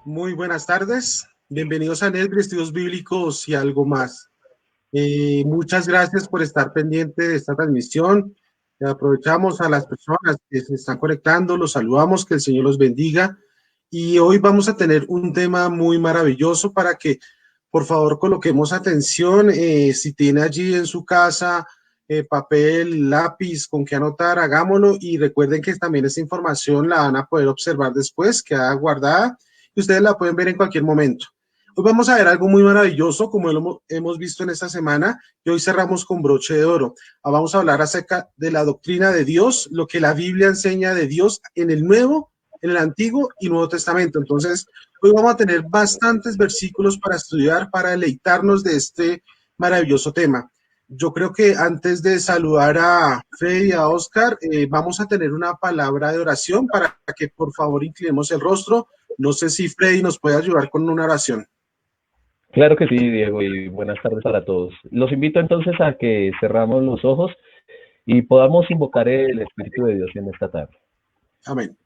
Muy buenas tardes, bienvenidos a Netflix, Estudios Bíblicos y algo más. Muchas gracias por estar pendiente de esta transmisión. Aprovechamos a las personas que se están conectando, los saludamos, que el Señor los bendiga. Y hoy vamos a tener un tema muy maravilloso para que, por favor, coloquemos atención. Si tiene allí en su casa papel, lápiz, con qué anotar, hagámoslo. Y recuerden que también esta información la van a poder observar después, queda guardada y ustedes la pueden ver en cualquier momento. Hoy vamos a ver algo muy maravilloso, como lo hemos visto en esta semana, y hoy cerramos con broche de oro. Vamos a hablar acerca de la doctrina de Dios, lo que la Biblia enseña de Dios en el Nuevo, en el Antiguo y Nuevo Testamento. Entonces, hoy vamos a tener bastantes versículos para estudiar, para deleitarnos de este maravilloso tema. Yo creo que antes de saludar a Freddy y a Oscar, vamos a tener una palabra de oración para que por favor inclinemos el rostro. No sé si Freddy nos puede ayudar con una oración. Claro que sí, Diego, y buenas tardes para todos. Los invito entonces a que cerramos los ojos y podamos invocar el Espíritu de Dios en esta tarde. Amén.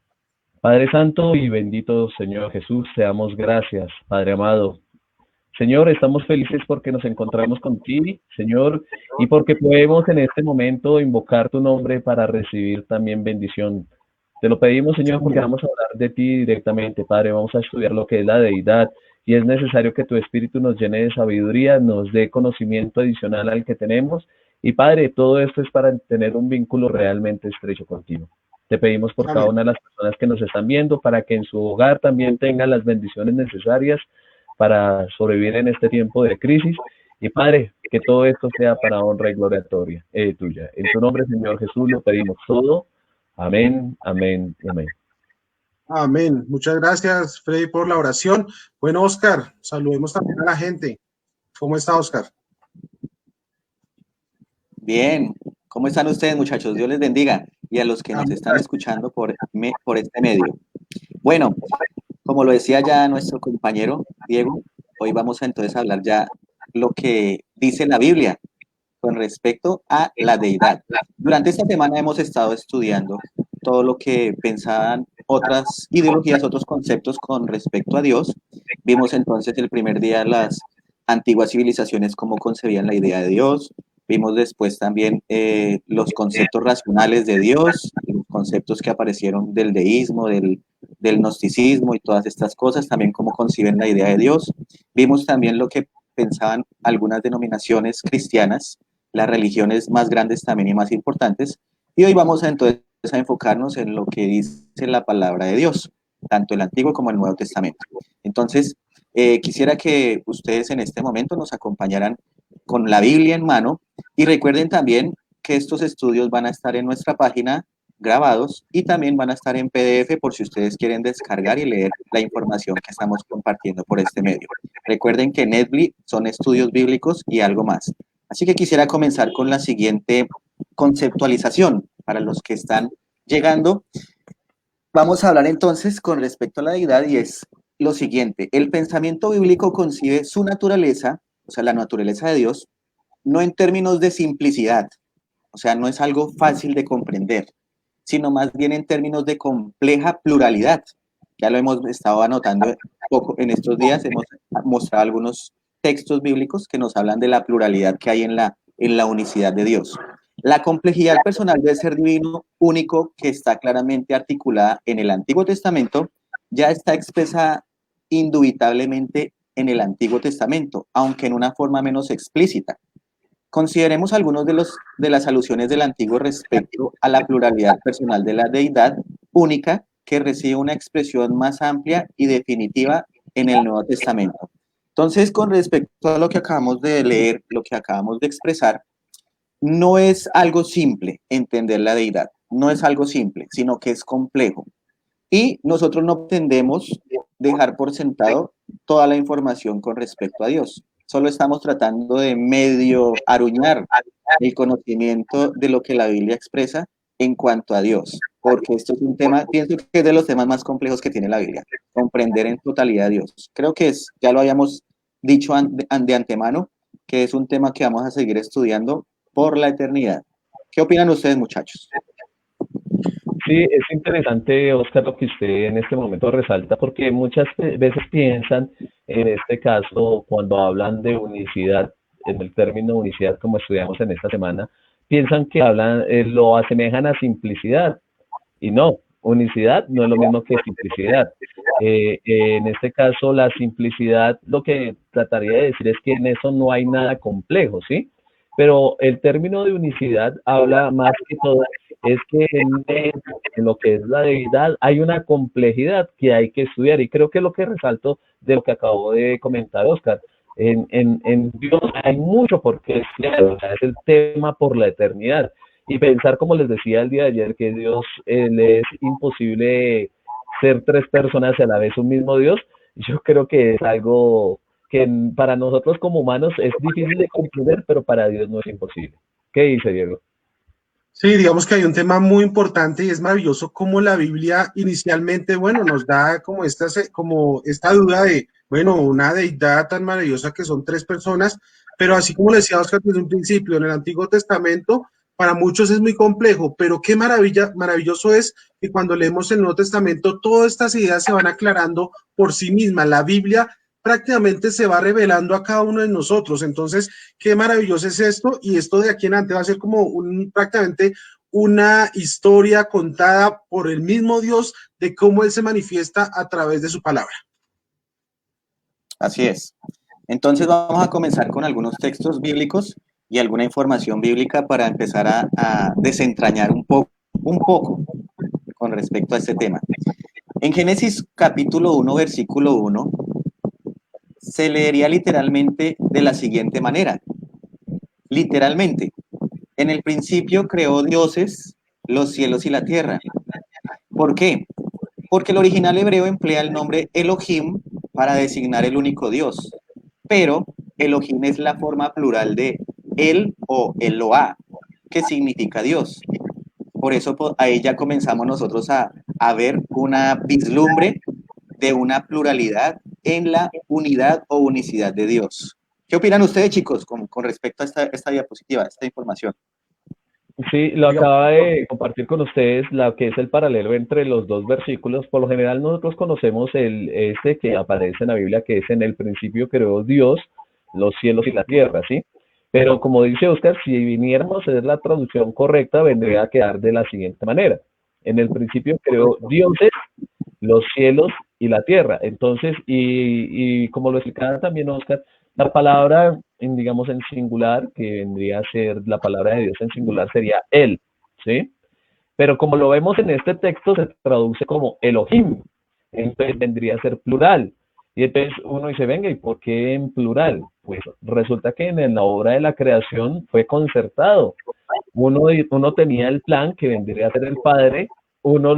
Padre Santo y bendito Señor Jesús, te damos gracias, Padre amado. Señor, estamos felices porque nos encontramos contigo, Señor, y porque podemos en este momento invocar tu nombre para recibir también bendición. Te lo pedimos, Señor, porque vamos a hablar de ti directamente, Padre. Vamos a estudiar lo que es la deidad y es necesario que tu Espíritu nos llene de sabiduría, nos dé conocimiento adicional al que tenemos. Y, Padre, todo esto es para tener un vínculo realmente estrecho contigo. Te pedimos por cada Amén. una de las personas que nos están viendo para que en su hogar también tengan las bendiciones necesarias para sobrevivir en este tiempo de crisis. Y Padre, que todo esto sea para honra y gloria tuya. En tu nombre, Señor Jesús, lo pedimos todo. Amén, amén, amén. Amén. Muchas gracias, Freddy, por la oración. Bueno, Oscar, saludemos también a la gente. ¿Cómo está, Oscar? Bien, ¿cómo están ustedes, muchachos? Dios les bendiga y a los que nos Amén. están escuchando por este medio. Bueno, como lo decía ya nuestro compañero Diego, hoy vamos a entonces hablar ya lo que dice la Biblia con respecto a la deidad. Durante esta semana hemos estado estudiando todo lo que pensaban otras ideologías, otros conceptos con respecto a Dios. Vimos entonces el primer día las antiguas civilizaciones cómo concebían la idea de Dios. Vimos después también los conceptos racionales de Dios, los conceptos que aparecieron del deísmo, del gnosticismo y todas estas cosas, también cómo conciben la idea de Dios. Vimos también lo que pensaban algunas denominaciones cristianas, las religiones más grandes también y más importantes. Y hoy vamos entonces a enfocarnos en lo que dice la palabra de Dios, tanto el Antiguo como el Nuevo Testamento. Entonces, quisiera que ustedes en este momento nos acompañaran con la Biblia en mano y recuerden también que estos estudios van a estar en nuestra página grabados y también van a estar en PDF por si ustedes quieren descargar y leer la información que estamos compartiendo por este medio. Recuerden que Netflix son estudios bíblicos y algo más. Así que quisiera comenzar con la siguiente conceptualización para los que están llegando. Vamos a hablar entonces con respecto a la deidad y es lo siguiente. El pensamiento bíblico concibe su naturaleza, o sea, la naturaleza de Dios, no en términos de simplicidad, o sea, no es algo fácil de comprender, sino más bien en términos de compleja pluralidad. Ya lo hemos estado anotando poco en estos días, hemos mostrado algunos textos bíblicos que nos hablan de la pluralidad que hay en la unicidad de Dios. La complejidad personal del ser divino único que está claramente articulada en el Antiguo Testamento ya está expresada indubitablemente en el Antiguo Testamento, aunque en una forma menos explícita. Consideremos algunos de las alusiones del Antiguo respecto a la pluralidad personal de la deidad única que recibe una expresión más amplia y definitiva en el Nuevo Testamento. Entonces, con respecto a lo que acabamos de leer, lo que acabamos de expresar, no es algo simple entender la deidad, no es algo simple, sino que es complejo. Y nosotros no pretendemos dejar por sentado toda la información con respecto a Dios. Solo estamos tratando de medio aruñar el conocimiento de lo que la Biblia expresa en cuanto a Dios, porque esto es un tema, pienso que es de los temas más complejos que tiene la Biblia, comprender en totalidad a Dios. Creo que ya lo habíamos dicho de antemano, que es un tema que vamos a seguir estudiando por la eternidad. ¿Qué opinan ustedes, muchachos? Sí, es interesante, Oscar, lo que usted en este momento resalta, porque muchas veces piensan, en este caso, cuando hablan de unicidad, en el término unicidad, como estudiamos en esta semana, piensan que hablan, lo asemejan a simplicidad. Y no, unicidad no es lo mismo que simplicidad. En este caso, la simplicidad, lo que trataría de decir es que en eso no hay nada complejo, ¿sí? Pero el término de unicidad habla más que todo, es que en lo que es la deidad hay una complejidad que hay que estudiar. Y creo que es lo que resalto de lo que acabo de comentar, Oscar. En Dios hay mucho por qué estudiar, o sea, es el tema por la eternidad y pensar, como les decía el día de ayer, que Dios le es imposible ser tres personas y a la vez un mismo Dios, yo creo que es algo que para nosotros como humanos es difícil de comprender, pero para Dios no es imposible. ¿Qué dice Diego? Sí, digamos que hay un tema muy importante y es maravilloso cómo la Biblia inicialmente, bueno, nos da como esta duda de, bueno, una deidad tan maravillosa que son tres personas, pero así como le decía Oscar desde un principio, en el Antiguo Testamento, para muchos es muy complejo, pero qué maravilloso es que cuando leemos el Nuevo Testamento, todas estas ideas se van aclarando por sí mismas. La Biblia prácticamente se va revelando a cada uno de nosotros. Entonces, qué maravilloso es esto, y esto de aquí en adelante va a ser como prácticamente una historia contada por el mismo Dios de cómo Él se manifiesta a través de su palabra. Así es. Entonces vamos a comenzar con algunos textos bíblicos y alguna información bíblica para empezar a desentrañar un poco con respecto a este tema. En Génesis capítulo 1, versículo 1, se leería literalmente de la siguiente manera. Literalmente, en el principio creó dioses, los cielos y la tierra. ¿Por qué? Porque el original hebreo emplea el nombre Elohim para designar el único Dios, pero Elohim es la forma plural de El o Eloah, que significa Dios. Por eso ahí ya comenzamos nosotros a ver una vislumbre de una pluralidad en la unidad o unicidad de Dios. ¿Qué opinan ustedes, chicos, con respecto a esta diapositiva, a esta información? Sí, lo acaba de compartir con ustedes, lo que es el paralelo entre los dos versículos. Por lo general nosotros conocemos este que aparece en la Biblia, que es en el principio creó Dios los cielos y la tierra, ¿sí? Pero como dice Oscar, si viniéramos a hacer la traducción correcta, vendría a quedar de la siguiente manera. En el principio creó dioses, los cielos y la tierra. Entonces, y como lo explicaba también Oscar, la palabra, digamos, en singular, que vendría a ser la palabra de Dios en singular, sería Él, ¿sí? Pero como lo vemos en este texto, se traduce como Elohim, entonces vendría a ser plural. Y entonces uno dice, venga, ¿y por qué en plural? Pues resulta que en la obra de la creación fue concertado. Uno tenía el plan que vendría a ser el Padre, uno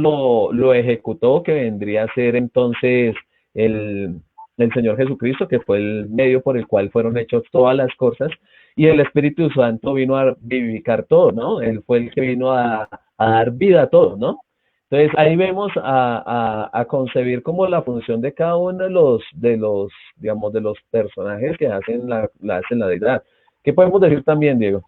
lo ejecutó, que vendría a ser entonces el, el Señor Jesucristo, que fue el medio por el cual fueron hechas todas las cosas, y el Espíritu Santo vino a vivificar todo, ¿no? Él fue el que vino a dar vida a todo, ¿no? Entonces ahí vemos a concebir como la función de cada uno digamos, de los personajes que hacen hacen la deidad. ¿Qué podemos decir también, Diego?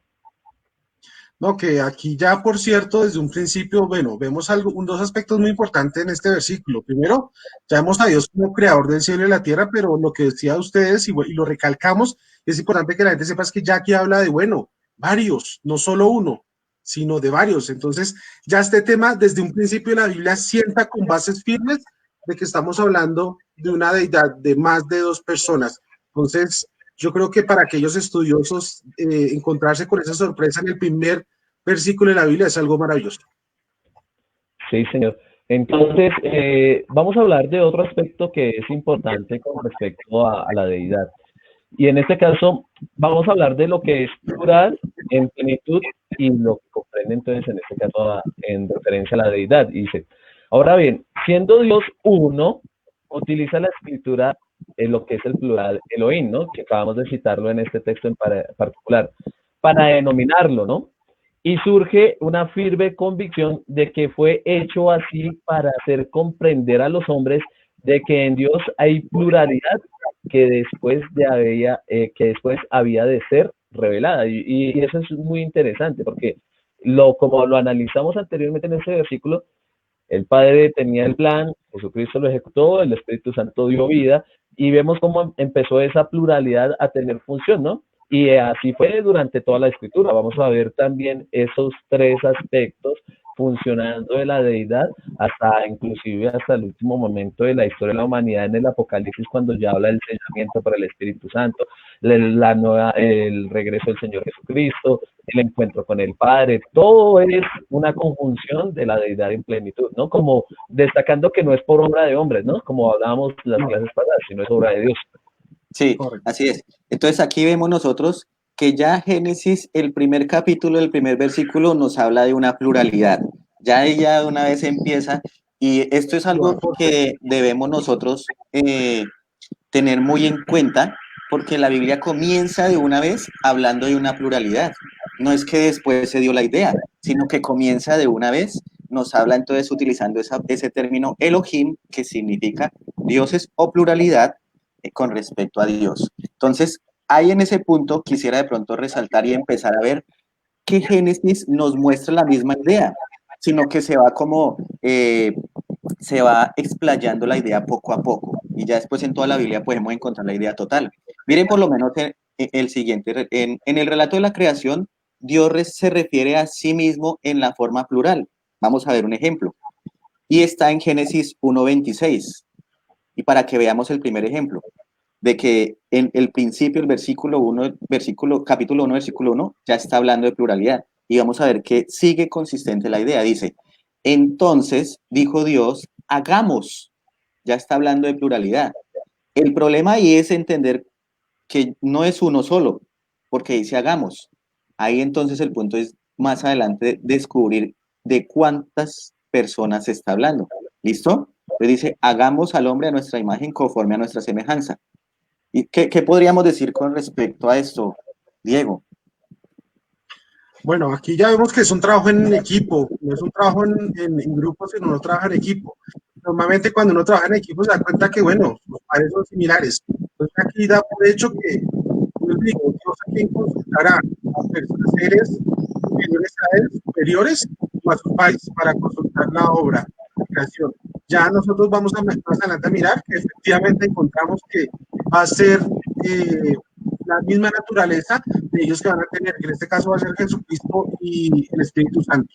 No, que aquí ya, por cierto, desde un principio, bueno, vemos dos aspectos muy importantes en este versículo. Primero, ya vemos a Dios como creador del cielo y la tierra, pero lo que decía ustedes, y lo recalcamos, es importante que la gente sepa es que ya aquí habla de, bueno, varios, no solo uno, sino de varios. Entonces, ya este tema, desde un principio la Biblia sienta con bases firmes de que estamos hablando de una deidad de más de dos personas. Entonces, yo creo que para aquellos estudiosos, encontrarse con esa sorpresa en el primer versículo de la Biblia es algo maravilloso. Sí, señor. Entonces, vamos a hablar de otro aspecto que es importante con respecto a la deidad. Y en este caso, vamos a hablar de lo que es plural en plenitud y lo que comprende entonces en este caso en referencia a la deidad. Dice, ahora bien, siendo Dios uno, utiliza la escritura en lo que es el plural Elohim, ¿no? Que acabamos de citarlo en este texto en particular, para denominarlo, ¿no? Y surge una firme convicción de que fue hecho así para hacer comprender a los hombres de que en Dios hay pluralidad que después había de ser revelada. Y eso es muy interesante porque como lo analizamos anteriormente en ese versículo, El Padre tenía el plan, Jesucristo lo ejecutó, el Espíritu Santo dio vida, y vemos cómo empezó esa pluralidad a tener función, ¿no? Y así fue durante toda la escritura. Vamos a ver también esos tres aspectos funcionando de la deidad inclusive hasta el último momento de la historia de la humanidad en el Apocalipsis, cuando ya habla del sellamiento por el Espíritu Santo, el regreso del Señor Jesucristo, el encuentro con el Padre. Todo es una conjunción de la deidad en plenitud, ¿no? Como destacando que no es por obra de hombres, ¿no? Como hablábamos las clases pasadas, sino es obra de Dios. Sí, así es. Entonces aquí vemos nosotros que ya Génesis, el primer capítulo, el primer versículo nos habla de una pluralidad. Ya ella de una vez empieza, y esto es algo que debemos nosotros tener muy en cuenta, porque la Biblia comienza de una vez hablando de una pluralidad. No es que después se dio la idea, sino que comienza de una vez, nos habla entonces utilizando ese término Elohim, que significa dioses o pluralidad con respecto a Dios. Entonces, ahí en ese punto quisiera de pronto resaltar y empezar a ver que Génesis nos muestra la misma idea, sino que se va como, se va explayando la idea poco a poco, y ya después en toda la Biblia podemos encontrar la idea total. Miren por lo menos el siguiente, en el relato de la creación, Dios se refiere a sí mismo en la forma plural. Vamos a ver un ejemplo, y está en Génesis 1:26, y para que veamos el primer ejemplo, de que en el principio, el capítulo 1, versículo 1, ya está hablando de pluralidad. Y vamos a ver que sigue consistente la idea. Dice, entonces dijo Dios, hagamos. Ya está hablando de pluralidad. El problema ahí es entender que no es uno solo, porque dice hagamos. Ahí entonces el punto es más adelante descubrir de cuántas personas se está hablando. ¿Listo? Entonces dice, hagamos al hombre a nuestra imagen conforme a nuestra semejanza. ¿Y qué podríamos decir con respecto a esto, Diego? Bueno, aquí ya vemos que es un trabajo en equipo, no es un trabajo en grupo, sino uno trabaja en equipo. Normalmente cuando uno trabaja en equipo se da cuenta que, bueno, los padres son similares. Entonces aquí da por hecho que, pues digo, Dios a quien consultará a seres superiores o a sus padres para consultar la obra, la creación. Ya nosotros vamos más adelante a mirar que efectivamente encontramos que va a ser la misma naturaleza de ellos que van a tener, que en este caso va a ser Jesucristo y el Espíritu Santo.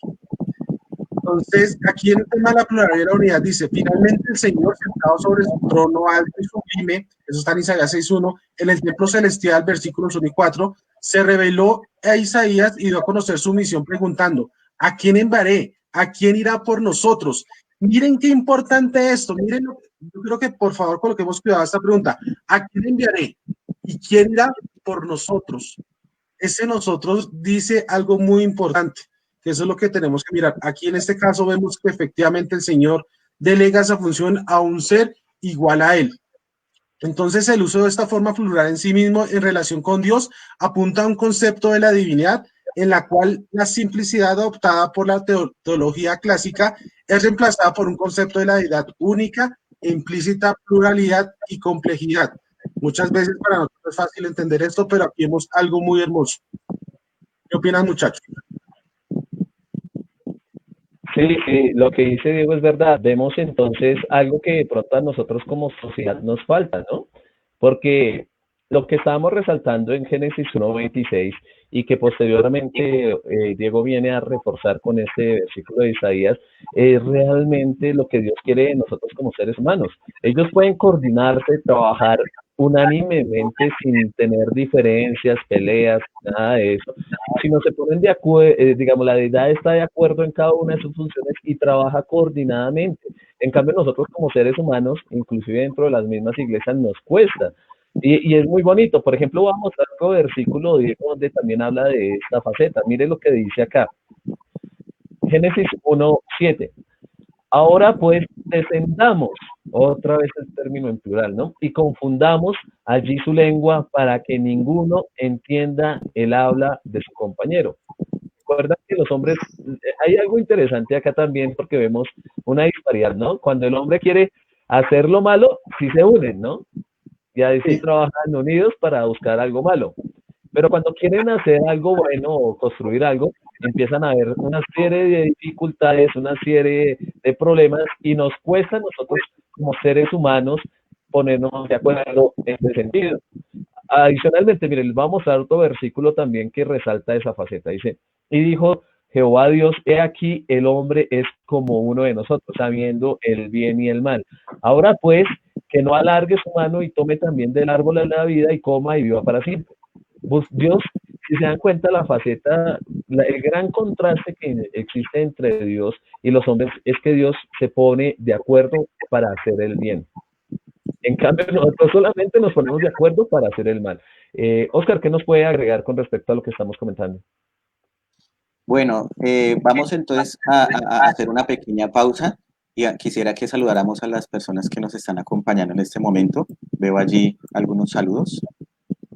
Entonces, aquí en el tema de la pluralidad y la unidad dice, finalmente el Señor sentado sobre su trono alto y sublime, eso está en Isaías 6.1, en el templo celestial, versículos 1 y 4, se reveló a Isaías y dio a conocer su misión preguntando, ¿a quién enviaré? ¿A quién irá por nosotros? Miren qué importante esto, miren, yo creo que por favor coloquemos cuidado a esta pregunta, ¿a quién enviaré? ¿Y quién irá por nosotros? Ese nosotros dice algo muy importante, que eso es lo que tenemos que mirar. Aquí en este caso vemos que efectivamente el Señor delega esa función a un ser igual a Él. Entonces el uso de esta forma plural en sí mismo en relación con Dios apunta a un concepto de la divinidad en la cual la simplicidad adoptada por la teología clásica es reemplazada por un concepto de la deidad única e implícita pluralidad y complejidad. Muchas veces para nosotros es fácil entender esto, pero aquí vemos algo muy hermoso. ¿Qué opinan, muchachos? Sí, lo que dice Diego es verdad. Vemos entonces algo que de pronto a nosotros como sociedad nos falta, ¿no? Porque lo que estábamos resaltando en Génesis 1:26 y que posteriormente Diego viene a reforzar con este versículo de Isaías, es realmente lo que Dios quiere de nosotros como seres humanos. Ellos pueden coordinarse, trabajar unánimemente sin tener diferencias, peleas, nada de eso. Si no se ponen de acuerdo, digamos, la deidad está de acuerdo en cada una de sus funciones y trabaja coordinadamente. En cambio, nosotros como seres humanos, inclusive dentro de las mismas iglesias, nos cuesta. Y es muy bonito. Por ejemplo, vamos a otro versículo, Diego, donde también habla de esta faceta. Mire lo que dice acá. Génesis 1:7. Ahora pues descendamos, otra vez el término en plural, ¿no? Y confundamos allí su lengua para que ninguno entienda el habla de su compañero. Recuerda que los hombres, hay algo interesante acá también porque vemos una disparidad, ¿no? Cuando el hombre quiere hacer lo malo, sí se unen, ¿no? Y ahí sí trabajan unidos para buscar algo malo. Pero cuando quieren hacer algo bueno o construir algo, empiezan a haber una serie de dificultades, una serie de problemas y nos cuesta a nosotros como seres humanos ponernos de acuerdo en ese sentido. Adicionalmente, miren, les vamos a dar otro versículo también que resalta esa faceta. Dice, y dijo Jehová Dios, he aquí el hombre es como uno de nosotros, sabiendo el bien y el mal. Ahora pues, que no alargue su mano y tome también del árbol de la vida y coma y viva para siempre. Dios, si se dan cuenta, la faceta, el gran contraste que existe entre Dios y los hombres es que Dios se pone de acuerdo para hacer el bien. En cambio, nosotros solamente nos ponemos de acuerdo para hacer el mal. Oscar, ¿qué nos puede agregar con respecto a lo que estamos comentando? Bueno, vamos entonces a hacer una pequeña pausa y quisiera que saludáramos a las personas que nos están acompañando en este momento. Veo allí algunos saludos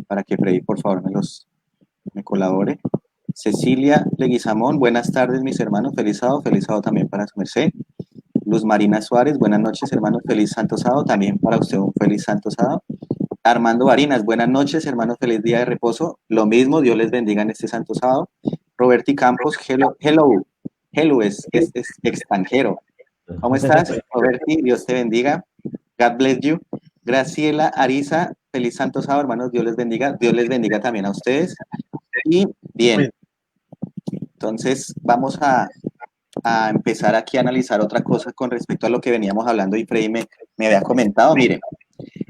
para que Freddy, por favor, me colabore. Cecilia Leguizamón, buenas tardes, mis hermanos. Feliz sábado también para su merced. Luz Marina Suárez, buenas noches, hermanos. Feliz Santo Sábado, también para usted un feliz Santo Sábado. Armando Barinas, buenas noches, hermanos. Feliz día de reposo. Lo mismo, Dios les bendiga en este Santo Sábado. Roberti Campos, hello es extranjero. ¿Cómo estás, Roberti? Dios te bendiga. God bless you. Graciela Ariza, feliz Santo Sábado, hermanos. Dios les bendiga. Dios les bendiga también a ustedes. Y bien, entonces vamos a empezar aquí a analizar otra cosa con respecto a lo que veníamos hablando y Freddy me había comentado. Miren,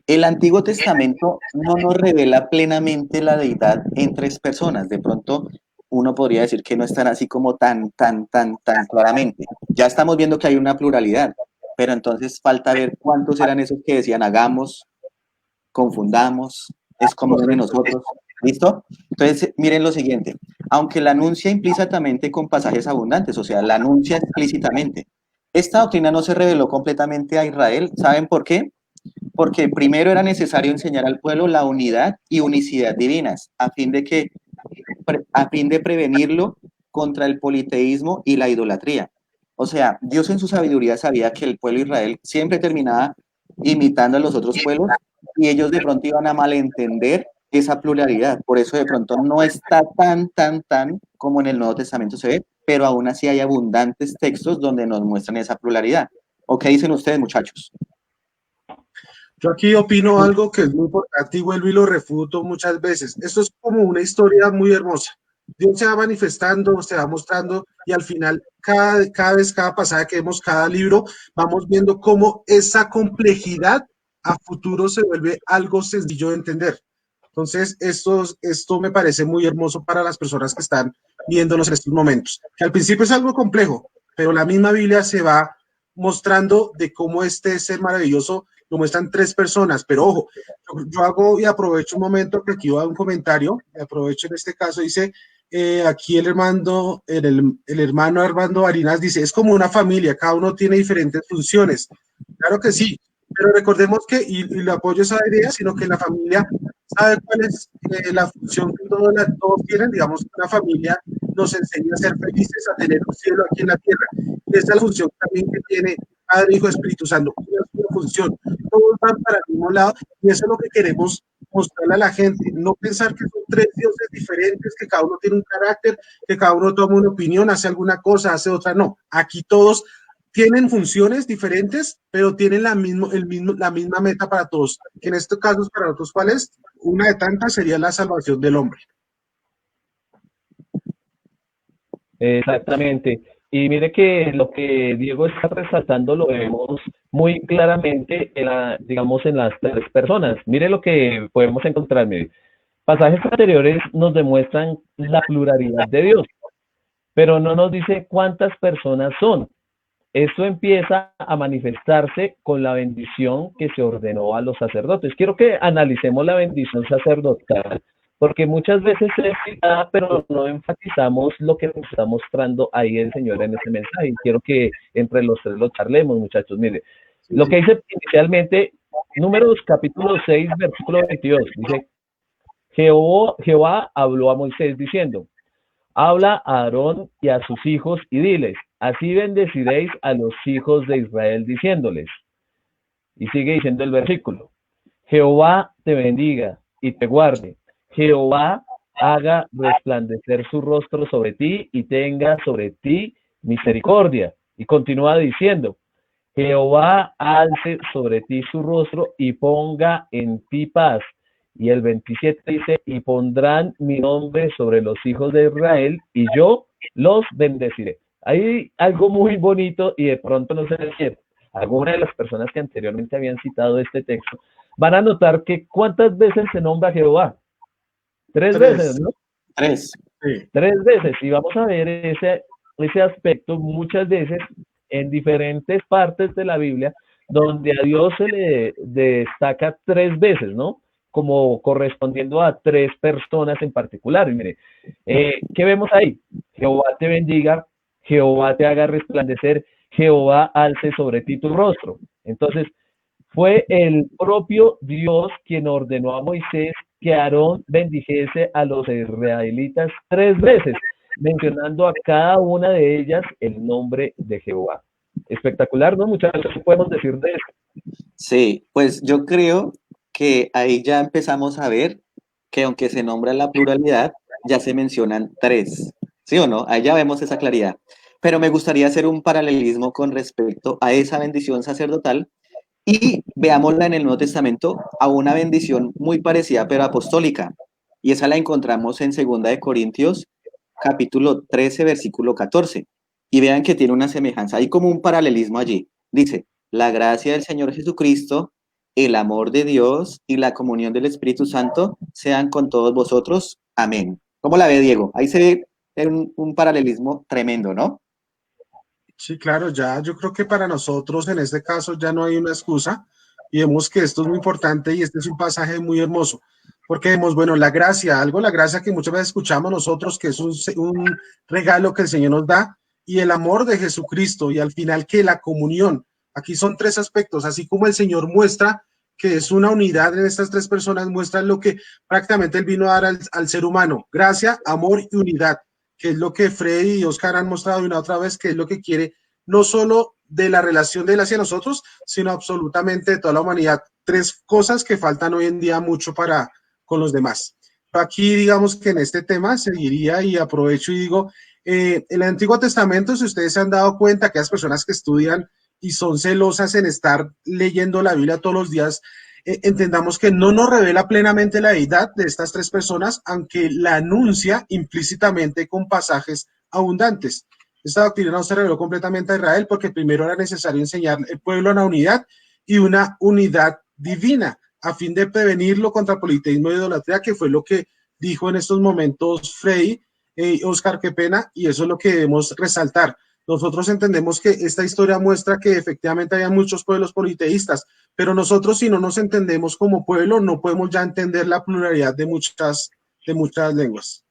el Antiguo Testamento no nos revela plenamente la deidad en tres personas. De pronto uno podría decir que no están así como tan claramente. Ya estamos viendo que hay una pluralidad, pero entonces falta ver cuántos eran esos que decían hagamos, confundamos, es como de nosotros. ¿Listo? Entonces, miren lo siguiente. Aunque la anuncia implícitamente con pasajes abundantes, o sea, la anuncia explícitamente. Esta doctrina no se reveló completamente a Israel. ¿Saben por qué? Porque primero era necesario enseñar al pueblo la unidad y unicidad divinas, a fin de prevenirlo contra el politeísmo y la idolatría. O sea, Dios en su sabiduría sabía que el pueblo de Israel siempre terminaba imitando a los otros pueblos y ellos de pronto iban a malentender esa pluralidad. Por eso de pronto no está tan como en el Nuevo Testamento se ve, pero aún así hay abundantes textos donde nos muestran esa pluralidad. ¿O qué dicen ustedes, muchachos? Yo aquí opino algo que es muy importante y vuelvo y lo refuto muchas veces. Esto es como una historia muy hermosa. Dios se va manifestando, se va mostrando y al final, cada vez, cada pasada que vemos, cada libro, vamos viendo cómo esa complejidad a futuro se vuelve algo sencillo de entender. Entonces, esto me parece muy hermoso para las personas que están viéndonos en estos momentos. Que al principio es algo complejo, pero la misma Biblia se va mostrando de cómo este ser maravilloso lo muestran tres personas, pero ojo, yo hago y aprovecho un momento que aquí va un comentario, aprovecho en este caso, dice, aquí el hermano Armando Arinas dice, es como una familia, cada uno tiene diferentes funciones. Claro que sí, pero recordemos que, y le apoyo esa idea, sino que la familia sabe cuál es la función que todos tienen, digamos, una familia nos enseña a ser felices, a tener un cielo aquí en la tierra. Y esa es la función también que tiene Padre, Hijo, Espíritu Santo. Es una función. Todos van para el mismo lado y eso es lo que queremos mostrarle a la gente. No pensar que son tres dioses diferentes, que cada uno tiene un carácter, que cada uno toma una opinión, hace alguna cosa, hace otra. No, aquí todos tienen funciones diferentes, pero tienen la misma meta para todos. Que en este caso, para nosotros, ¿cuál es? Una de tantas sería la salvación del hombre. Exactamente. Y mire que lo que Diego está resaltando lo vemos muy claramente digamos, en las tres personas. Mire lo que podemos encontrar. Mire. Pasajes anteriores nos demuestran la pluralidad de Dios, pero no nos dice cuántas personas son. Esto empieza a manifestarse con la bendición que se ordenó a los sacerdotes. Quiero que analicemos la bendición sacerdotal, porque muchas veces se cita, pero no enfatizamos lo que nos está mostrando ahí el Señor en este mensaje. Quiero que entre los tres lo charlemos, muchachos. Mire, lo que dice inicialmente, Números capítulo 6, versículo 22, dice, Jehová habló a Moisés diciendo, habla a Aarón y a sus hijos y diles, así bendeciréis a los hijos de Israel diciéndoles. Y sigue diciendo el versículo, Jehová te bendiga y te guarde. Jehová haga resplandecer su rostro sobre ti y tenga sobre ti misericordia. Y continúa diciendo, Jehová alce sobre ti su rostro y ponga en ti paz. Y el 27 dice, y pondrán mi nombre sobre los hijos de Israel y yo los bendeciré. Hay algo muy bonito y de pronto no sé si alguna de las personas que anteriormente habían citado este texto van a notar que ¿cuántas veces se nombra Jehová? Tres veces, ¿no? Tres. Sí. Tres veces. Y vamos a ver ese aspecto muchas veces en diferentes partes de la Biblia donde a Dios se le destaca tres veces, ¿no? Como correspondiendo a tres personas en particular. Y mire, ¿qué vemos ahí? Jehová te bendiga, Jehová te haga resplandecer, Jehová alce sobre ti tu rostro. Entonces, fue el propio Dios quien ordenó a Moisés que Aarón bendijese a los israelitas tres veces, mencionando a cada una de ellas el nombre de Jehová. Espectacular, ¿no? Muchas veces podemos decir de eso. Sí, pues yo creo que ahí ya empezamos a ver que aunque se nombra la pluralidad, ya se mencionan tres, ¿sí o no? Ahí ya vemos esa claridad. Pero me gustaría hacer un paralelismo con respecto a esa bendición sacerdotal y veámosla en el Nuevo Testamento a una bendición muy parecida pero apostólica. Y esa la encontramos en 2 Corintios capítulo 13 versículo 14. Y vean que tiene una semejanza, hay como un paralelismo allí. Dice, la gracia del Señor Jesucristo, el amor de Dios y la comunión del Espíritu Santo sean con todos vosotros. Amén. ¿Cómo la ve, Diego? Ahí se ve un paralelismo tremendo, ¿no? Sí, claro, ya yo creo que para nosotros en este caso ya no hay una excusa y vemos que esto es muy importante y este es un pasaje muy hermoso, porque vemos, bueno, la gracia, la gracia que muchas veces escuchamos nosotros, que es un regalo que el Señor nos da, y el amor de Jesucristo, y al final que la comunión. Aquí son tres aspectos, así como el Señor muestra que es una unidad en estas tres personas, muestra lo que prácticamente Él vino a dar al ser humano, gracia, amor y unidad, que es lo que Freddy y Oscar han mostrado una otra vez, que es lo que quiere, no solo de la relación de Él hacia nosotros, sino absolutamente de toda la humanidad. Tres cosas que faltan hoy en día mucho para con los demás. Aquí, digamos que en este tema seguiría y aprovecho y digo, en el Antiguo Testamento, si ustedes se han dado cuenta que las personas que estudian y son celosas en estar leyendo la Biblia todos los días, entendamos que no nos revela plenamente la deidad de estas tres personas, aunque la anuncia implícitamente con pasajes abundantes. Esta doctrina no se reveló completamente a Israel porque primero era necesario enseñar al pueblo a una unidad y una unidad divina a fin de prevenirlo contra politeísmo e idolatría, que fue lo que dijo en estos momentos Freddy, Oscar, qué pena, y eso es lo que debemos resaltar. Nosotros entendemos que esta historia muestra que efectivamente había muchos pueblos politeístas, pero nosotros si no nos entendemos como pueblo, no podemos ya entender la pluralidad de muchas lenguas.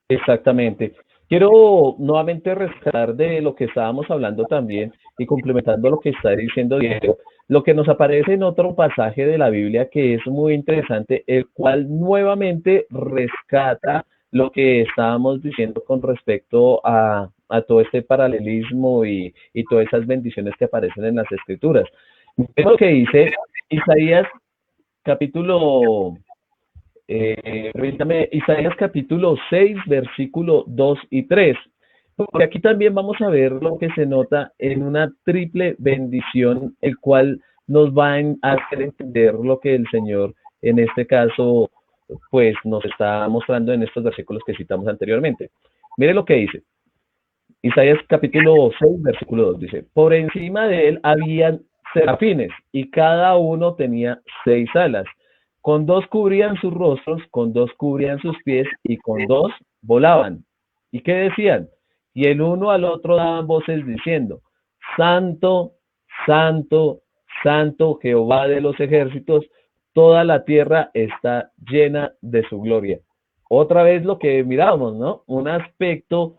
Exactamente. Quiero nuevamente rescatar de lo que estábamos hablando también y complementando lo que está diciendo Diego, lo que nos aparece en otro pasaje de la Biblia que es muy interesante, el cual nuevamente rescata lo que estábamos diciendo con respecto a todo este paralelismo y todas esas bendiciones que aparecen en las Escrituras. Es lo que dice Isaías capítulo permítame, Isaías capítulo 6, versículo 2 y 3. Porque aquí también vamos a ver lo que se nota en una triple bendición, el cual nos va a hacer entender lo que el Señor, en este caso, pues nos está mostrando en estos versículos que citamos anteriormente. Mire lo que dice. Isaías capítulo 6, versículo 2 dice, por encima de él habían serafines y cada uno tenía 6 alas. Con 2 cubrían sus rostros, con 2 cubrían sus pies y con 2 volaban. ¿Y qué decían? Y el uno al otro daban voces diciendo, Santo, Santo, Santo Jehová de los ejércitos, toda la tierra está llena de su gloria. Otra vez lo que miramos, ¿no? Un aspecto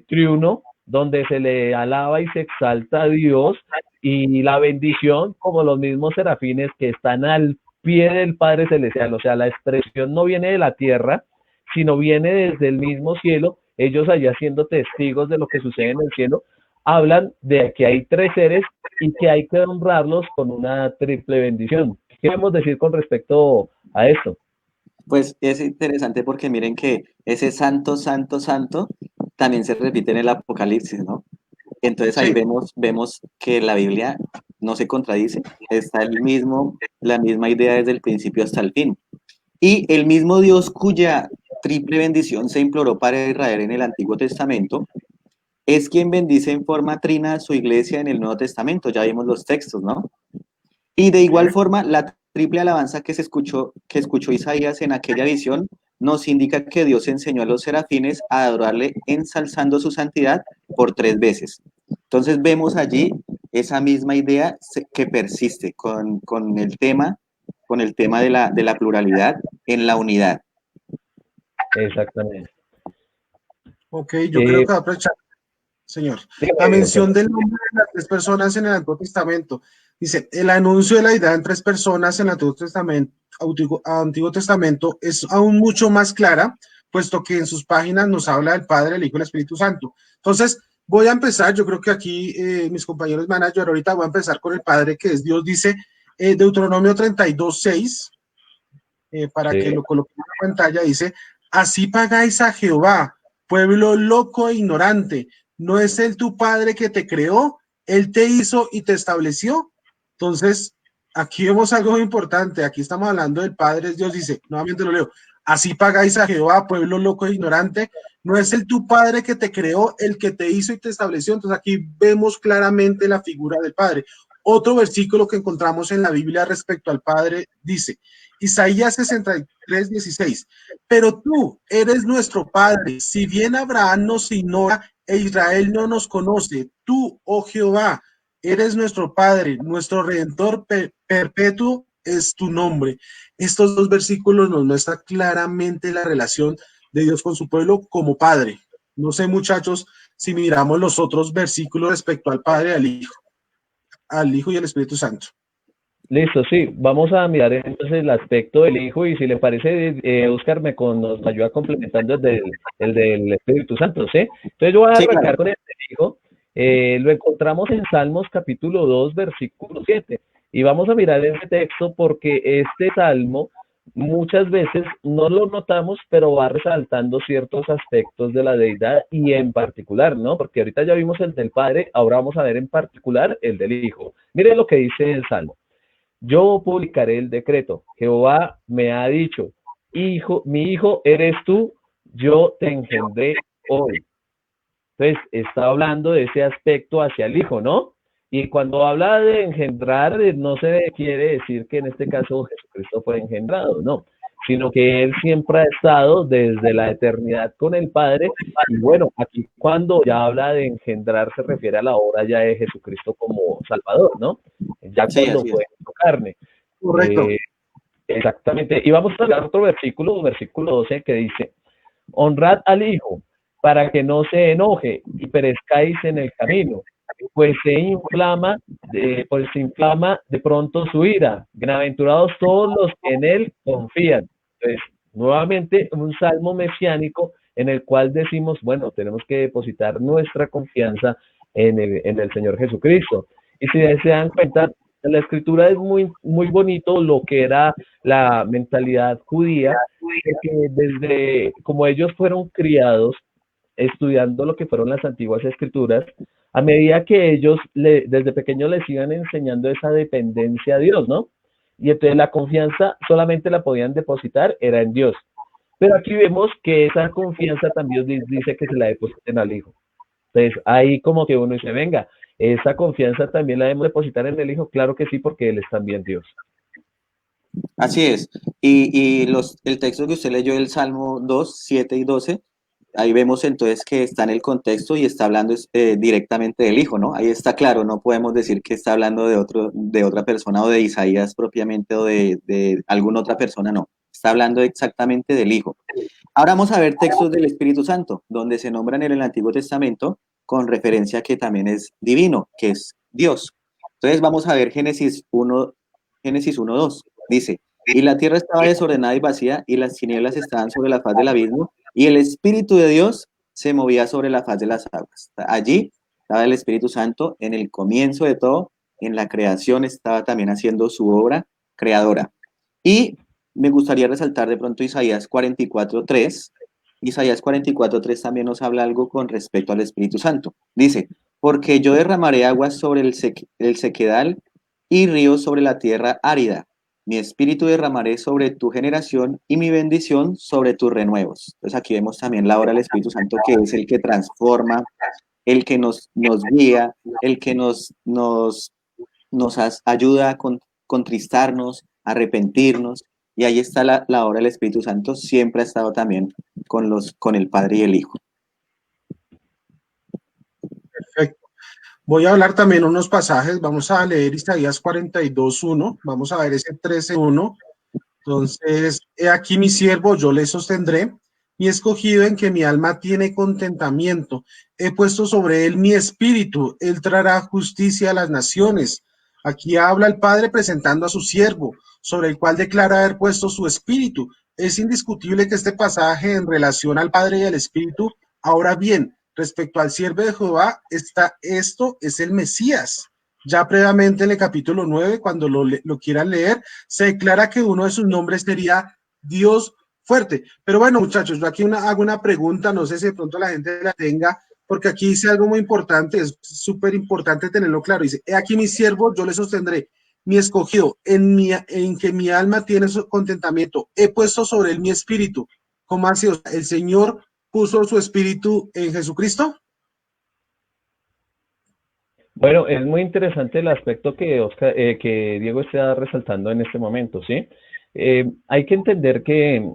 triuno donde se le alaba y se exalta a Dios y la bendición como los mismos serafines que están al pie del Padre Celestial, o sea, la expresión no viene de la tierra, sino viene desde el mismo cielo, ellos allá siendo testigos de lo que sucede en el cielo, hablan de que hay 3 seres y que hay que honrarlos con una triple bendición. ¿Qué queremos decir con respecto a esto? Pues es interesante porque miren que ese santo, santo, santo también se repite en el Apocalipsis, ¿no? Entonces ahí Sí, vemos que la Biblia no se contradice, está la misma idea desde el principio hasta el fin. Y el mismo Dios cuya triple bendición se imploró para Israel en el Antiguo Testamento, es quien bendice en forma trina a su iglesia en el Nuevo Testamento. Ya vimos los textos, ¿no? Y de igual sí. forma, la triple alabanza que escuchó Isaías en aquella visión nos indica que Dios enseñó a los serafines a adorarle ensalzando su santidad por 3 veces. Entonces vemos allí esa misma idea que persiste con el tema de la pluralidad en la unidad. Exactamente. Ok, yo creo Eh, que va a aprovechar, señor. La dígame, mención José. del nombre de las tres personas en el Antiguo Testamento. Dice, el anuncio de la deidad en tres personas en el Antiguo Testamento es aún mucho más clara, puesto que en sus páginas nos habla del Padre, el Hijo y el Espíritu Santo. Entonces, voy a empezar, yo creo que aquí mis compañeros van a ayudar ahorita, voy a empezar con el Padre, que es Dios, dice Deuteronomio 32:6, para que Sí, lo coloquen en la pantalla, dice, así pagáis a Jehová, pueblo loco e ignorante, ¿no es él tu padre que te creó? Él te hizo y te estableció. Entonces, aquí vemos algo muy importante, aquí estamos hablando del Padre, Dios dice, nuevamente lo leo, así pagáis a Jehová, pueblo loco e ignorante, ¿no es él tu padre que te creó, el que te hizo y te estableció? Entonces aquí vemos claramente la figura del Padre. Otro versículo que encontramos en la Biblia respecto al Padre dice, Isaías 63:16. Pero tú eres nuestro Padre, si bien Abraham nos ignora e Israel no nos conoce, tú, oh Jehová, eres nuestro Padre, nuestro Redentor perpetuo es tu nombre. Estos dos versículos nos muestran claramente la relación de Dios con su pueblo como Padre. No sé, muchachos, si miramos los otros versículos respecto al Padre, al Hijo y al Espíritu Santo. listo, sí. Vamos a mirar entonces el aspecto del Hijo y si le parece, Oscar nos ayuda complementando el del Espíritu Santo, ¿sí? Entonces yo voy a Sí, claro. arrancar con el del Hijo. Lo encontramos en Salmos capítulo 2, versículo 7. Y vamos a mirar ese texto porque este salmo muchas veces no lo notamos, pero va resaltando ciertos aspectos de la deidad y en particular, ¿no? Porque ahorita ya vimos el del Padre, ahora vamos a ver en particular el del Hijo. Miren lo que dice el salmo. Yo publicaré el decreto. Jehová me ha dicho, hijo, mi hijo eres tú, yo te engendré hoy. Entonces, está hablando de ese aspecto hacia el hijo, ¿no? Y cuando habla de engendrar, no se quiere decir que en este caso Jesucristo fue engendrado, no, sino que él siempre ha estado desde la eternidad con el Padre. Y bueno, aquí cuando ya habla de engendrar se refiere a la obra ya de Jesucristo como Salvador, ¿no? Ya Sí, cuando así es. fue en su carne. Correcto. Eh, exactamente. Y vamos a hablar otro versículo, versículo 12, que dice, honrad al Hijo, para que no se enoje y perezcáis en el camino, pues se inflama de pronto su ira. Bienaventurados todos los que en él confían. Entonces, nuevamente, un salmo mesiánico en el cual decimos, bueno, tenemos que depositar nuestra confianza en el Señor Jesucristo. Y si se dan cuenta, en la escritura es muy, muy bonito lo que era la mentalidad judía, porque desde como ellos fueron criados estudiando lo que fueron las antiguas escrituras, a medida que ellos desde pequeños les iban enseñando esa dependencia a Dios, ¿no? Y entonces la confianza solamente la podían depositar era en Dios. Pero aquí vemos que esa confianza también dice que se la depositen al Hijo. Entonces ahí como que uno dice, venga, esa confianza también la debemos depositar en el Hijo, claro que sí, porque Él es también Dios. Así es. El texto que usted leyó, el Salmo 2, 7 y 12, ahí vemos entonces que está en el contexto y está hablando directamente del Hijo, ¿no? Ahí está claro, no podemos decir que está hablando de otra persona o de Isaías propiamente o de alguna otra persona, no. Está hablando exactamente del Hijo. Ahora vamos a ver textos del Espíritu Santo, donde se nombran en el Antiguo Testamento con referencia a que también es divino, que es Dios. Entonces vamos a ver Génesis 1:2. Dice, y la tierra estaba desordenada y vacía, y las tinieblas estaban sobre la faz del abismo, y el Espíritu de Dios se movía sobre la faz de las aguas. Allí estaba el Espíritu Santo en el comienzo de todo, en la creación estaba también haciendo su obra creadora. Y me gustaría resaltar de pronto Isaías 44:3. Isaías 44:3 también nos habla algo con respecto al Espíritu Santo. Dice, porque yo derramaré aguas sobre el sequedal y ríos sobre la tierra árida. Mi espíritu derramaré sobre tu generación y mi bendición sobre tus renuevos. Entonces aquí vemos también la obra del Espíritu Santo, que es el que transforma, el que nos guía, el que ayuda a contristarnos, a arrepentirnos. Y ahí está la obra del Espíritu Santo, siempre ha estado también con el Padre y el Hijo. Perfecto. Voy a hablar también unos pasajes. Vamos a leer Isaías 42:1. Vamos a ver ese 13:1. Entonces, he aquí mi siervo, yo le sostendré, mi escogido en que mi alma tiene contentamiento. He puesto sobre él mi espíritu, él traerá justicia a las naciones. Aquí habla el Padre presentando a su siervo, sobre el cual declara haber puesto su espíritu. Es indiscutible que este pasaje en relación al Padre y al Espíritu, ahora bien, respecto al siervo de Jehová, esto es el Mesías. Ya previamente en el capítulo 9, cuando lo quieran leer, se declara que uno de sus nombres sería Dios fuerte. Pero bueno, muchachos, yo aquí hago una pregunta, no sé si de pronto la gente la tenga, porque aquí dice algo muy importante, es súper importante tenerlo claro. Dice, he aquí mi siervo, yo le sostendré, mi escogido, en que mi alma tiene su contentamiento. He puesto sobre él mi espíritu. ¿Cómo así? O sea, ¿el Señor puso su espíritu en Jesucristo? Bueno, es muy interesante el aspecto que Diego está resaltando en este momento, ¿sí? Hay que entender que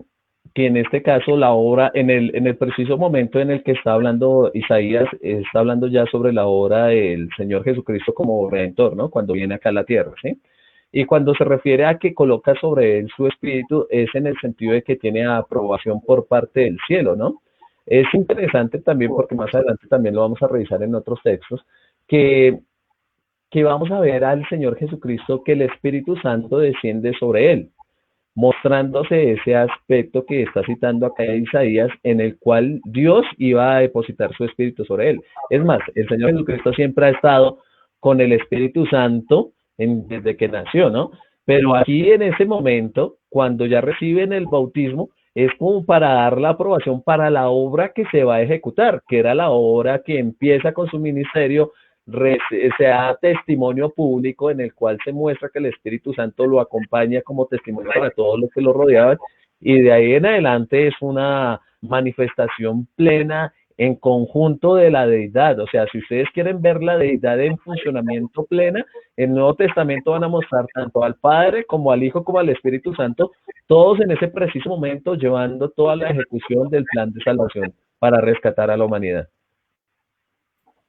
en este caso la obra, en el preciso momento en el que está hablando Isaías, está hablando ya sobre la obra del Señor Jesucristo como Redentor, ¿no? Cuando viene acá a la tierra, ¿sí? Y cuando se refiere a que coloca sobre él su espíritu, es en el sentido de que tiene aprobación por parte del cielo, ¿no? Es interesante también porque más adelante también lo vamos a revisar en otros textos, que, que vamos a ver al Señor Jesucristo que el Espíritu Santo desciende sobre él, mostrándose ese aspecto que está citando acá Isaías, en el cual Dios iba a depositar su Espíritu sobre él. Es más, el Señor Jesucristo siempre ha estado con el Espíritu Santo desde que nació, ¿no? Pero aquí en ese momento, cuando ya reciben el bautismo, es como para dar la aprobación para la obra que se va a ejecutar, que era la obra que empieza con su ministerio, sea testimonio público en el cual se muestra que el Espíritu Santo lo acompaña como testimonio para todos los que lo rodeaban, y de ahí en adelante es una manifestación plena en conjunto de la deidad. O sea, si ustedes quieren ver la deidad en funcionamiento plena, en el Nuevo Testamento van a mostrar tanto al Padre como al Hijo como al Espíritu Santo, todos en ese preciso momento llevando toda la ejecución del plan de salvación para rescatar a la humanidad.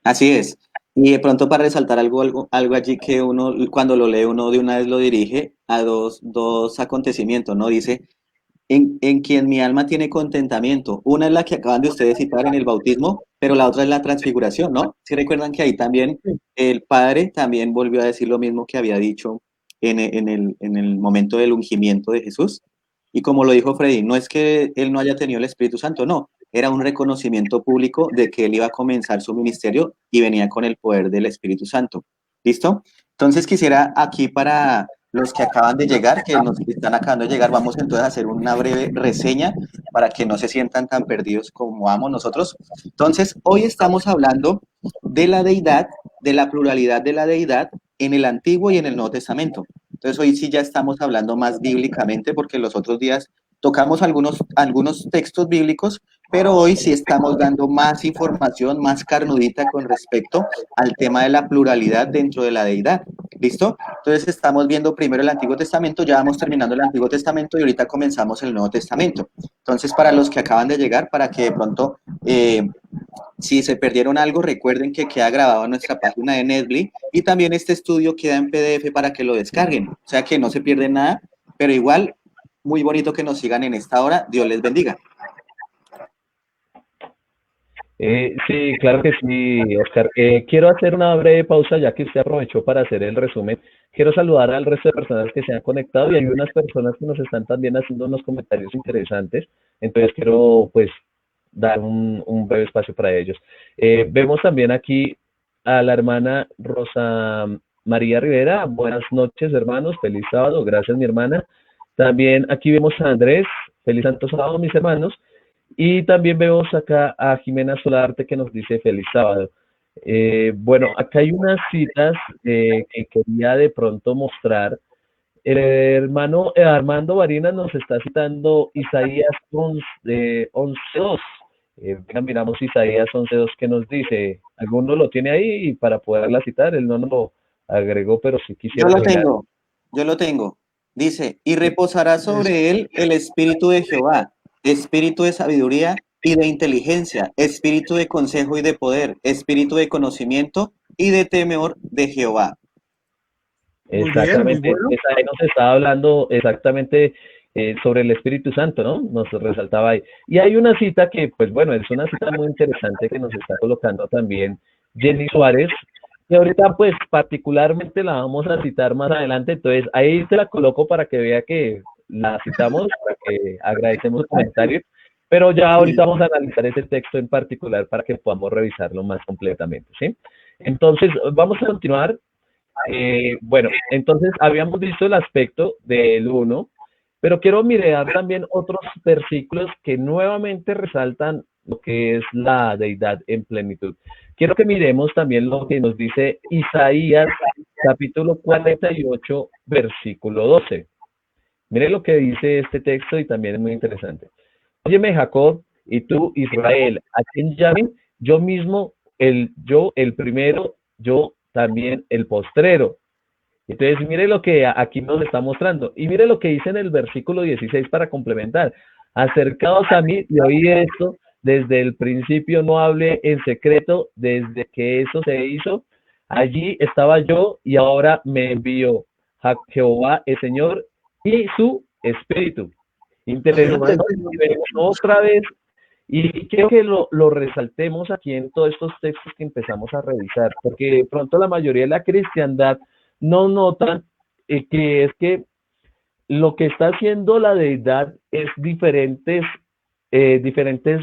Así es. Y de pronto para resaltar algo allí que uno, cuando lo lee, uno de una vez lo dirige a dos acontecimientos, ¿no? Dice, en quien mi alma tiene contentamiento. Una es la que acaban de ustedes citar en el bautismo, pero la otra es la transfiguración, ¿no? Si recuerdan que ahí también el Padre también volvió a decir lo mismo que había dicho en el momento del ungimiento de Jesús. Y como lo dijo Freddy, no es que él no haya tenido el Espíritu Santo, no, era un reconocimiento público de que él iba a comenzar su ministerio y venía con el poder del Espíritu Santo. ¿Listo? Entonces quisiera aquí para los que acaban de llegar, que nos están acabando de llegar, vamos entonces a hacer una breve reseña para que no se sientan tan perdidos como vamos nosotros. Entonces, hoy estamos hablando de la deidad, de la pluralidad de la deidad en el Antiguo y en el Nuevo Testamento. Entonces, hoy sí ya estamos hablando más bíblicamente porque los otros días tocamos algunos textos bíblicos, pero hoy sí estamos dando más información, más carnudita con respecto al tema de la pluralidad dentro de la deidad. ¿Listo? Entonces estamos viendo primero el Antiguo Testamento, ya vamos terminando el Antiguo Testamento y ahorita comenzamos el Nuevo Testamento. Entonces, para los que acaban de llegar, para que de pronto, si se perdieron algo, recuerden que queda grabado en nuestra página de Netflix y también este estudio queda en PDF para que lo descarguen. O sea que no se pierde nada, pero igual, muy bonito que nos sigan en esta hora. Dios les bendiga. Sí, claro que sí, Oscar. Quiero hacer una breve pausa ya que usted aprovechó para hacer el resumen. Quiero saludar al resto de personas que se han conectado y hay unas personas que nos están también haciendo unos comentarios interesantes. Entonces quiero pues dar un breve espacio para ellos. Vemos también aquí a la hermana Rosa María Rivera. Buenas noches, hermanos. Feliz sábado. Gracias, mi hermana. También aquí vemos a Andrés. Feliz santo sábado, mis hermanos. Y también vemos acá a Jimena Solarte que nos dice feliz sábado. Bueno, acá hay unas citas que quería de pronto mostrar. El hermano Armando Barinas nos está citando Isaías 11:2. Venga, miramos Isaías 11:2 que nos dice. ¿Alguno lo tiene ahí para poderla citar? Él no nos lo agregó, pero sí Yo quisiera lo que la... tengo, yo lo tengo. Dice, y reposará sobre él el espíritu de Jehová, espíritu de sabiduría y de inteligencia, espíritu de consejo y de poder, espíritu de conocimiento y de temor de Jehová. Muy bien, muy Exactamente, bueno. ahí nos estaba hablando exactamente sobre el Espíritu Santo, ¿no? Nos resaltaba ahí. Y hay una cita que, pues bueno, es una cita muy interesante que nos está colocando también Jenny Suárez, y ahorita pues particularmente la vamos a citar más adelante, entonces ahí te la coloco para que vea que la citamos, para que agradecemos el comentario, pero ya Sí. ahorita vamos a analizar ese texto en particular para que podamos revisarlo más completamente, ¿sí? Entonces, vamos a continuar. Bueno, entonces habíamos visto el aspecto del uno, pero quiero mirar también otros versículos que nuevamente resaltan lo que es la deidad en plenitud. Quiero que miremos también lo que nos dice Isaías capítulo 48, versículo 12. Mire lo que dice este texto y también es muy interesante. Óyeme, Jacob, y tú, Israel, a quien llamen, yo mismo, yo el primero, yo también el postrero. Entonces, mire lo que aquí nos está mostrando. Y mire lo que dice en el versículo 16 para complementar. Acercaos a mí y oí esto. Desde el principio no hablé en secreto. Desde que eso se hizo, allí estaba yo y ahora me envió Jehová el Señor y su Espíritu. A Jehová Interesante, el ¿no? Señor. Y vemos otra vez y quiero que lo resaltemos aquí en todos estos textos que empezamos a revisar, porque de pronto la mayoría de la cristiandad no notan que es que lo que está haciendo la deidad es diferentes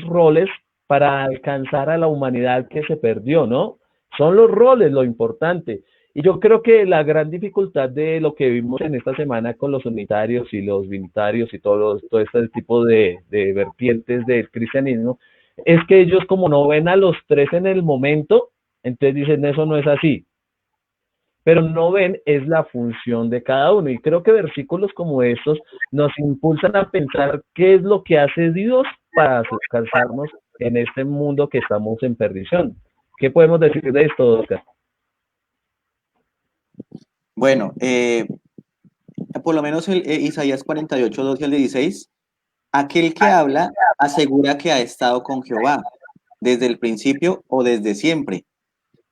roles para alcanzar a la humanidad que se perdió, ¿no? Son los roles lo importante. Y yo creo que la gran dificultad de lo que vimos en esta semana con los unitarios y los binitarios y todo este tipo de vertientes del cristianismo es que ellos como no ven a los tres en el momento, entonces dicen eso no es así, pero no ven es la función de cada uno. Y creo que versículos como estos nos impulsan a pensar qué es lo que hace Dios para alcanzarnos en este mundo que estamos en perdición. ¿Qué podemos decir de esto, Oscar? Bueno, por lo menos Isaías 48, 12 al 16, aquel que habla asegura que ha estado con Jehová desde el principio o desde siempre,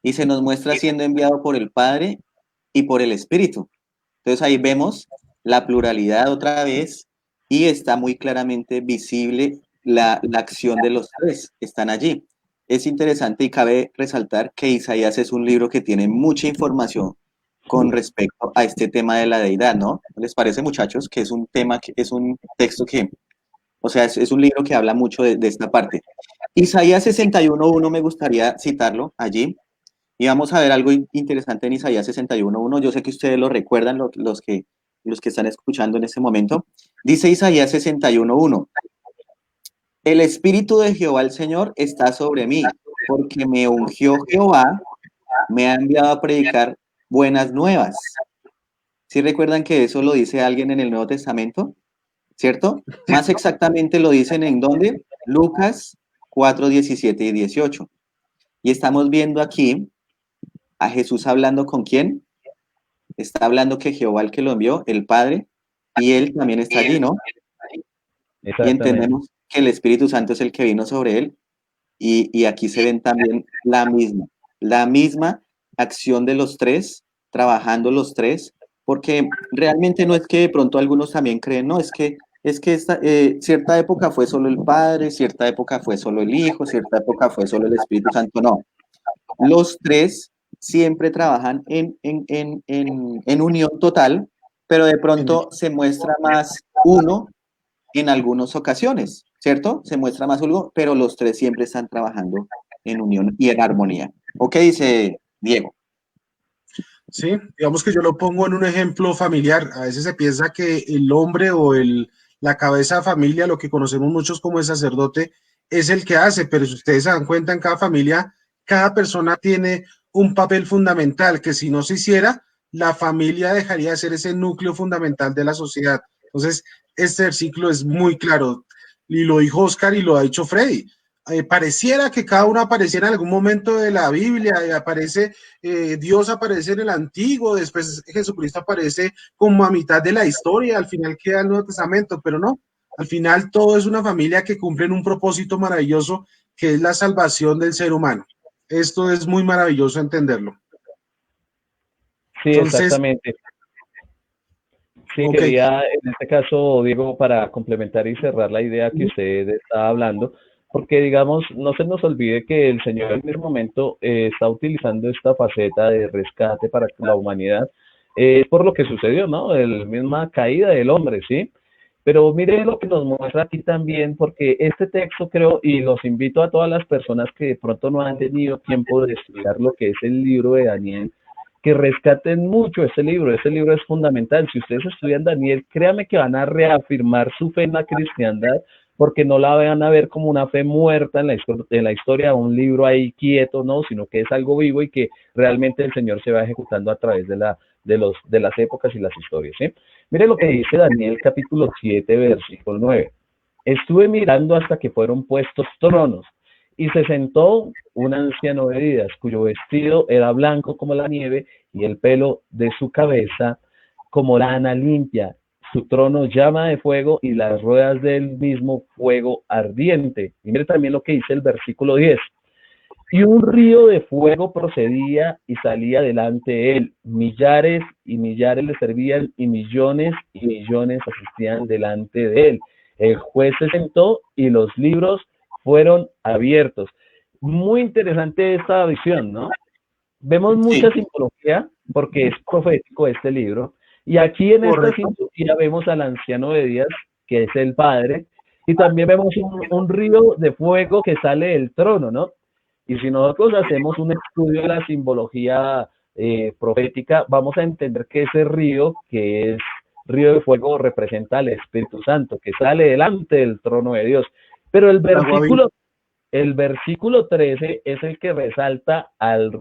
y se nos muestra siendo enviado por el Padre y por el Espíritu. Entonces ahí vemos la pluralidad otra vez y está muy claramente visible la acción de los tres, están allí. Es interesante y cabe resaltar que Isaías es un libro que tiene mucha información con respecto a este tema de la deidad, ¿no? ¿Les parece, muchachos, que es un tema, que es un texto que, o sea, es un libro que habla mucho de esta parte? Isaías 61:1 me gustaría citarlo allí. Y vamos a ver algo interesante en Isaías 61:1. Yo sé que ustedes lo recuerdan, los que están escuchando en este momento. Dice Isaías 61:1: el Espíritu de Jehová el Señor está sobre mí, porque me ungió Jehová, me ha enviado a predicar buenas nuevas. ¿Sí recuerdan que eso lo dice alguien en el Nuevo Testamento? ¿Cierto? Más exactamente lo dicen en ¿dónde? Lucas 4, 17 y 18. Y estamos viendo aquí a Jesús hablando con quién. Está hablando que Jehová el que lo envió, el Padre, y él también está allí, ¿no? Y Exactamente. entendemos que el Espíritu Santo es el que vino sobre él, y aquí se ven también la misma acción de los tres, trabajando los tres, porque realmente no es que de pronto algunos también creen, no, es que cierta época fue solo el Padre, cierta época fue solo el Hijo, cierta época fue solo el Espíritu Santo, no. Los tres siempre trabajan en unión total, pero de pronto se muestra más uno en algunas ocasiones, ¿cierto? Se muestra más uno, pero los tres siempre están trabajando en unión y en armonía. ¿O qué dice Diego? Sí, digamos que yo lo pongo en un ejemplo familiar. A veces se piensa que el hombre o la cabeza de familia, lo que conocemos muchos como el sacerdote, es el que hace, pero si ustedes se dan cuenta, en cada familia cada persona tiene un papel fundamental, que si no se hiciera, la familia dejaría de ser ese núcleo fundamental de la sociedad. Entonces, este versículo es muy claro, y lo dijo Oscar y lo ha dicho Freddy. Pareciera que cada uno apareciera en algún momento de la Biblia, Dios aparece en el Antiguo, después Jesucristo aparece como a mitad de la historia, al final queda el Nuevo Testamento, pero no, al final todo es una familia que cumple un propósito maravilloso, que es la salvación del ser humano. Esto es muy maravilloso entenderlo. Sí, Entonces, exactamente. Sí, ok, quería en este caso, Diego, para complementar y cerrar la idea que usted estaba hablando, porque digamos, no se nos olvide que el Señor en este momento está utilizando esta faceta de rescate para la humanidad, por lo que sucedió, ¿no? La misma caída del hombre, ¿sí? Pero mire lo que nos muestra aquí también, porque este texto creo, y los invito a todas las personas que de pronto no han tenido tiempo de estudiar lo que es el libro de Daniel, que rescaten mucho ese libro es fundamental. Si ustedes estudian Daniel, créanme que van a reafirmar su fe en la cristiandad, porque no la van a ver como una fe muerta en la historia de un libro ahí quieto, no, sino que es algo vivo y que realmente el Señor se va ejecutando a través de las épocas y las historias. ¿Sí? Mire lo que dice Daniel capítulo 7, versículo 9. Estuve mirando hasta que fueron puestos tronos y se sentó un anciano de días, cuyo vestido era blanco como la nieve y el pelo de su cabeza como lana limpia. Su trono llama de fuego y las ruedas del mismo fuego ardiente. Y mire también lo que dice el versículo 10. Y un río de fuego procedía y salía delante de él. Millares y millares le servían y millones asistían delante de él. El juez se sentó y los libros fueron abiertos. Muy interesante esta visión, ¿no? Vemos Sí, mucha simbología porque es profético este libro. Y aquí en esta correcto. simbología vemos al anciano de días, que es el padre, y también vemos un río de fuego que sale del trono, ¿no? Y si nosotros hacemos un estudio de la simbología profética, vamos a entender que ese río, que es río de fuego, representa al Espíritu Santo, que sale delante del trono de Dios. Pero Agua viva. el versículo 13 es el que resalta al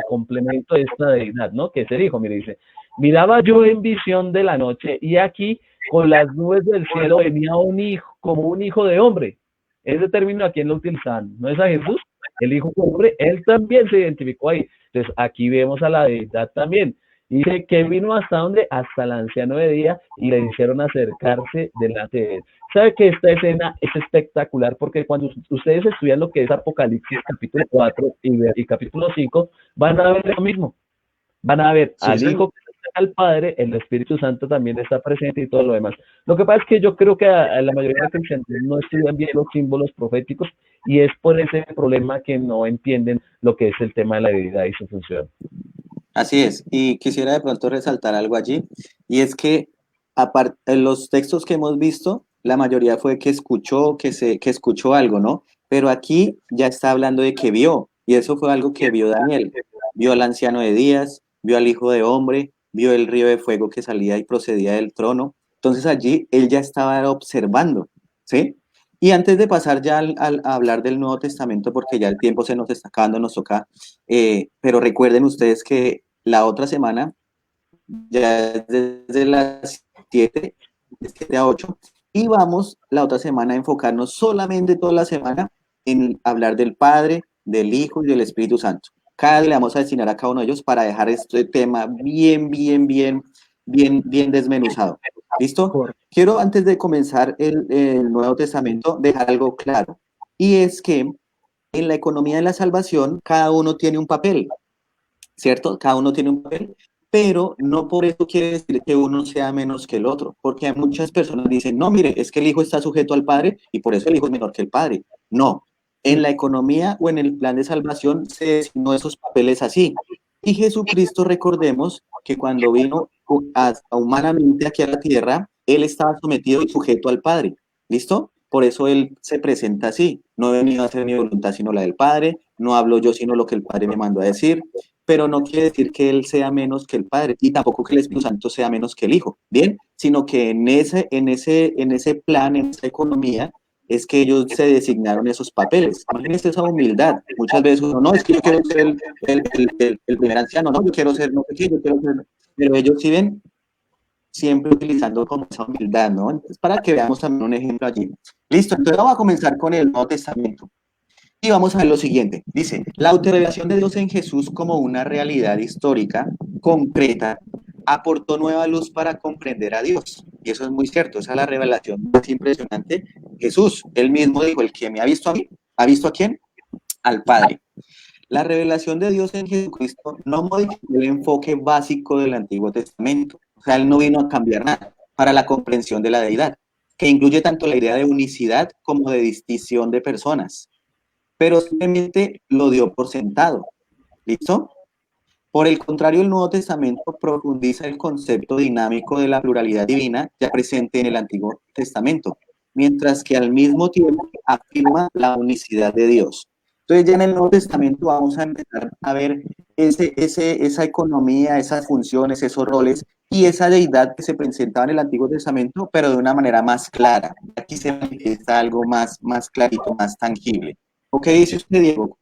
complemento de esta deidad, ¿no? Que es el hijo, mire, dice, miraba yo en visión de la noche y aquí con las nubes del cielo venía un hijo, como un hijo de hombre. Ese término aquí lo utilizan, ¿no es a Jesús? El hijo de hombre, él también se identificó ahí. Entonces aquí vemos a la deidad también. Dice que vino hasta donde, hasta el anciano de día y le hicieron acercarse delante de él. ¿Sabe que esta escena es espectacular? Porque cuando ustedes estudian lo que es Apocalipsis capítulo 4 y capítulo 5, van a ver lo mismo. Van a ver Sí, al señor. Hijo, al Padre, el Espíritu Santo también está presente y todo lo demás. Lo que pasa es que yo creo que a la mayoría de los cristianos no estudian bien los símbolos proféticos y es por ese problema que no entienden lo que es el tema de la deidad y su función. así es. Y quisiera de pronto resaltar algo allí, y es que en los textos que hemos visto, la mayoría fue que escuchó, que escuchó algo, ¿no? Pero aquí ya está hablando de que vio, y eso fue algo que vio Daniel. Vio al anciano de días, vio al hijo de hombre, vio el río de fuego que salía y procedía del trono. Entonces allí él ya estaba observando, ¿sí? Y antes de pasar ya a hablar del Nuevo Testamento, porque ya el tiempo se nos está acabando, nos toca, pero recuerden ustedes que la otra semana, ya desde las 7, de 7 a 8, y vamos la otra semana a enfocarnos solamente toda la semana en hablar del Padre, del Hijo y del Espíritu Santo. Cada día le vamos a destinar a cada uno de ellos para dejar este tema bien desmenuzado. ¿Listo? Correcto. Quiero, antes de comenzar el Nuevo Testamento, dejar algo claro. Y es que en la economía de la salvación, cada uno tiene un papel, ¿cierto? Cada uno tiene un papel, pero no por eso quiere decir que uno sea menos que el otro, porque hay muchas personas que dicen, no, mire, es que el hijo está sujeto al padre y por eso el hijo es menor que el padre. No, en la economía o en el plan de salvación se designó esos papeles así. Y Jesucristo, recordemos que cuando vino humanamente aquí a la tierra, él estaba sometido y sujeto al Padre. ¿Listo? Por eso él se presenta así. No he venido a hacer mi voluntad sino la del Padre, no hablo yo sino lo que el Padre me mandó a decir, pero no quiere decir que él sea menos que el Padre y tampoco que el Espíritu Santo sea menos que el Hijo, ¿bien? Sino que en ese plan, en esa economía, es que ellos se designaron esos papeles. Imagínense esa humildad. Muchas veces uno, no, es que yo quiero ser el primer anciano, no, yo quiero ser, no sé qué, yo quiero ser, pero ellos sí ven siempre utilizando como esa humildad, ¿no? Entonces, para que veamos también un ejemplo allí. Listo, entonces vamos a comenzar con el Nuevo Testamento. Y vamos a ver lo siguiente. Dice, la autorrevelación de Dios en Jesús como una realidad histórica, concreta, aportó nueva luz para comprender a Dios. Y eso es muy cierto, esa es la revelación más impresionante. Jesús, él mismo dijo, el que me ha visto a mí, ¿ha visto a quién? Al Padre. La revelación de Dios en Jesucristo no modificó el enfoque básico del Antiguo Testamento. O sea, él no vino a cambiar nada para la comprensión de la deidad, que incluye tanto la idea de unicidad como de distinción de personas, pero simplemente lo dio por sentado. ¿Listo? Por el contrario, el Nuevo Testamento profundiza el concepto dinámico de la pluralidad divina ya presente en el Antiguo Testamento, mientras que al mismo tiempo afirma la unicidad de Dios. Entonces ya en el Nuevo Testamento vamos a empezar a ver esa economía, esas funciones, esos roles y esa deidad que se presentaba en el Antiguo Testamento, pero de una manera más clara. Aquí se manifiesta algo más clarito, más tangible. ¿O qué dice usted, Diego?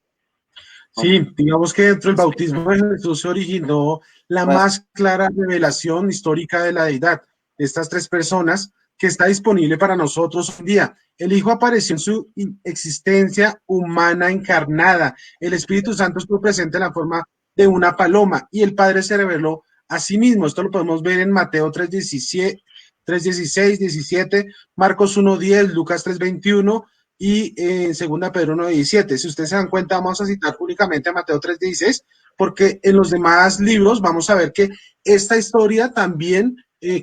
Sí, digamos que dentro del bautismo de Jesús se originó la más clara revelación histórica de la deidad, de estas tres personas, que está disponible para nosotros hoy en día. El Hijo apareció en su existencia humana encarnada. El Espíritu Santo estuvo presente en la forma de una paloma y el Padre se reveló a sí mismo. Esto lo podemos ver en Mateo 3:16, 17, Marcos 1:10, Lucas 3:21 y en 2 Pedro 1:17. Si ustedes se dan cuenta, vamos a citar únicamente a Mateo 3:16, porque en los demás libros vamos a ver que esta historia también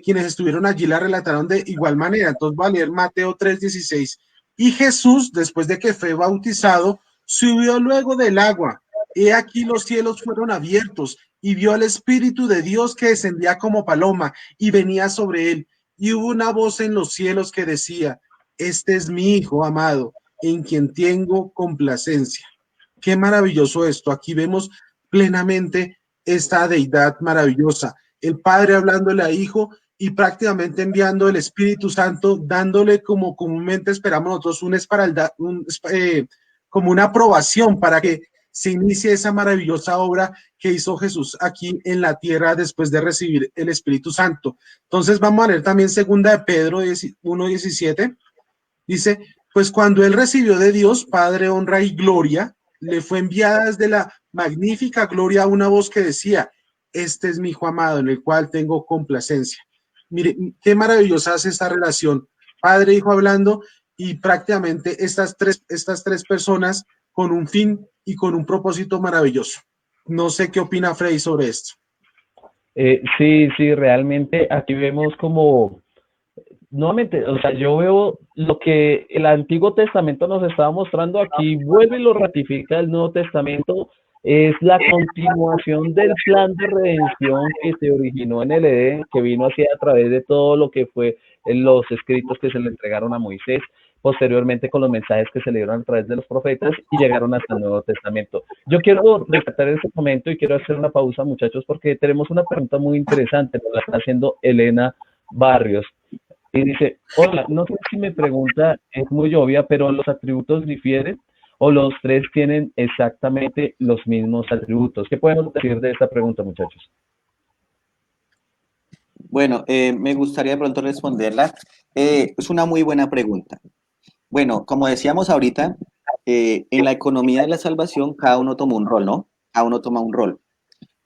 quienes estuvieron allí la relataron de igual manera. Entonces voy a leer Mateo 3:16. Y Jesús, después de que fue bautizado, subió luego del agua. He aquí los cielos fueron abiertos y vio al Espíritu de Dios que descendía como paloma y venía sobre él. Y hubo una voz en los cielos que decía, este es mi Hijo amado, en quien tengo complacencia. Qué maravilloso esto. Aquí vemos plenamente esta deidad maravillosa. El Padre hablándole a Hijo y prácticamente enviando el Espíritu Santo, dándole como comúnmente esperamos nosotros como una aprobación para que se inicie esa maravillosa obra que hizo Jesús aquí en la tierra después de recibir el Espíritu Santo. Entonces vamos a leer también 2 de Pedro 1:17. Dice, pues cuando él recibió de Dios, Padre, honra y gloria, le fue enviada desde la magnífica gloria una voz que decía, este es mi Hijo amado, en el cual tengo complacencia. Mire, qué maravillosa es esta relación, Padre, Hijo hablando, y prácticamente estas tres personas con un fin y con un propósito maravilloso. No sé qué opina Frey sobre esto. Sí, realmente aquí vemos como nuevamente, o sea, yo veo lo que el Antiguo Testamento nos estaba mostrando aquí, vuelve y lo ratifica el Nuevo Testamento, es la continuación del plan de redención que se originó en el Edén, que vino así a través de todo lo que fue en los escritos que se le entregaron a Moisés, posteriormente con los mensajes que se le dieron a través de los profetas y llegaron hasta el Nuevo Testamento. Yo quiero rescatar ese momento y quiero hacer una pausa, muchachos, porque tenemos una pregunta muy interesante, nos la está haciendo Elena Barrios. Y dice, hola, no sé si me pregunta, es muy obvia, pero ¿los atributos difieren o los tres tienen exactamente los mismos atributos? ¿Qué podemos decir de esta pregunta, muchachos? Bueno, me gustaría de pronto responderla. Es una muy buena pregunta. Bueno, como decíamos ahorita, en la economía de la salvación cada uno toma un rol, ¿no? Cada uno toma un rol.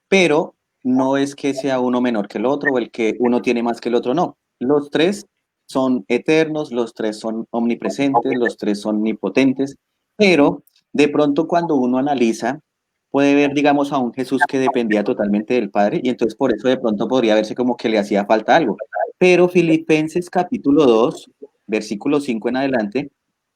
Pero no es que sea uno menor que el otro o el que uno tiene más que el otro, no. Los tres son eternos, los tres son omnipresentes, los tres son omnipotentes, pero de pronto cuando uno analiza, puede ver, digamos, a un Jesús que dependía totalmente del Padre y entonces por eso de pronto podría verse como que le hacía falta algo. Pero Filipenses capítulo 2, versículo 5 en adelante,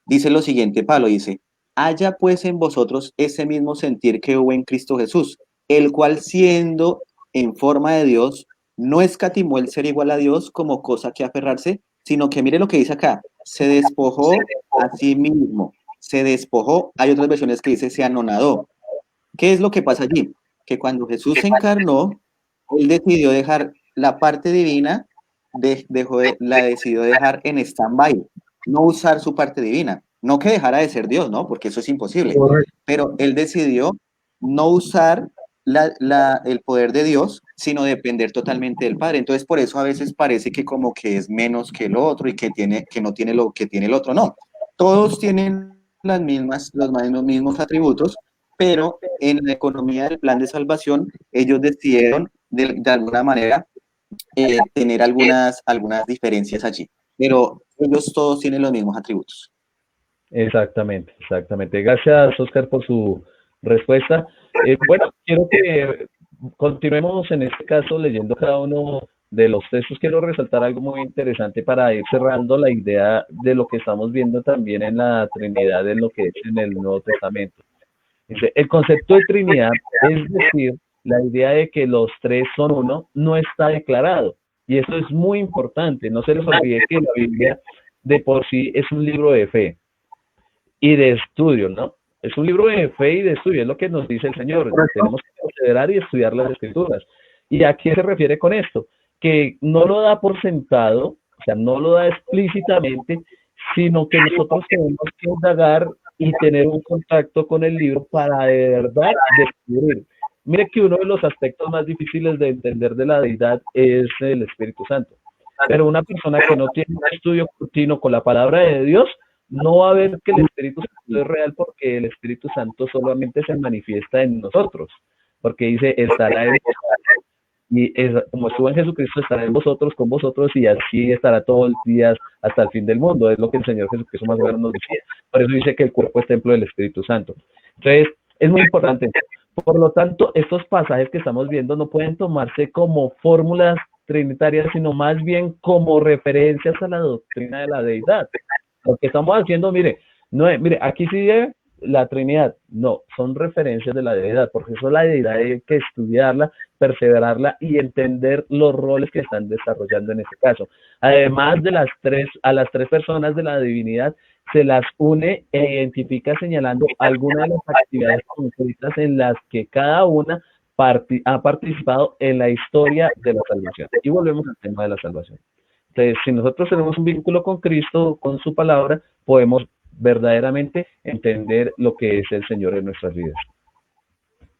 dice lo siguiente, Pablo dice, haya pues en vosotros ese mismo sentir que hubo en Cristo Jesús, el cual siendo en forma de Dios, no escatimó el ser igual a Dios como cosa que aferrarse, sino que mire lo que dice acá, se despojó a sí mismo, se despojó, hay otras versiones que dice se anonadó. ¿Qué es lo que pasa allí? Que cuando Jesús se encarnó, él decidió dejar la parte divina, la decidió dejar en stand-by. no usar su parte divina. No que dejara de ser Dios, ¿no? Porque eso es imposible. Correcto. Pero él decidió no usar el poder de Dios, sino depender totalmente del Padre. Entonces, por eso a veces parece que como que es menos que el otro y que no tiene lo que tiene el otro. No, todos tienen los mismos atributos, pero en la economía del plan de salvación, ellos decidieron de alguna manera tener algunas diferencias allí, pero ellos todos tienen los mismos atributos. Exactamente, exactamente. Gracias, Oscar, por su respuesta. Bueno, quiero que continuemos en este caso leyendo cada uno de los textos. Quiero resaltar algo muy interesante para ir cerrando la idea de lo que estamos viendo también en la Trinidad, en lo que es en el Nuevo Testamento. Dice, el concepto de Trinidad, es decir, la idea de que los tres son uno, no está declarado. Y eso es muy importante. No se les olvide que la Biblia de por sí es un libro de fe y de estudio, ¿no? Es un libro de fe y de estudio, es lo que nos dice el Señor. Tenemos que considerar y estudiar las Escrituras. ¿Y a qué se refiere con esto? Que no lo da por sentado, o sea, no lo da explícitamente, sino que nosotros tenemos que indagar y tener un contacto con el libro para de verdad descubrir. Mire que uno de los aspectos más difíciles de entender de la deidad es el Espíritu Santo. Pero una persona que no tiene un estudio continuo con la palabra de Dios, no va a ver que el Espíritu Santo es real, porque el Espíritu Santo solamente se manifiesta en nosotros, porque dice, estará en vosotros, y como estuvo en Jesucristo, estará en vosotros, con vosotros, y así estará todos los días hasta el fin del mundo. Es lo que el Señor Jesucristo más o menos nos decía. Por eso dice que el cuerpo es templo del Espíritu Santo. Entonces, es muy importante. Por lo tanto, estos pasajes que estamos viendo no pueden tomarse como fórmulas trinitarias, sino más bien como referencias a la doctrina de la deidad. Lo que estamos haciendo, mire, no es, mire, aquí sí la Trinidad, no, son referencias de la deidad, porque eso la deidad hay que estudiarla, perseverarla y entender los roles que están desarrollando en este caso. Además de a las tres personas de la divinidad, se las une e identifica señalando algunas de las actividades concretas en las que cada una ha participado en la historia de la salvación. Y volvemos al tema de la salvación. Entonces, si nosotros tenemos un vínculo con Cristo, con su palabra, podemos verdaderamente entender lo que es el Señor en nuestras vidas.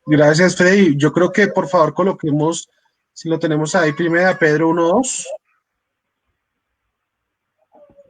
Gracias, Freddy. Yo creo que por favor coloquemos, si lo tenemos ahí, 1 Pedro 1:2.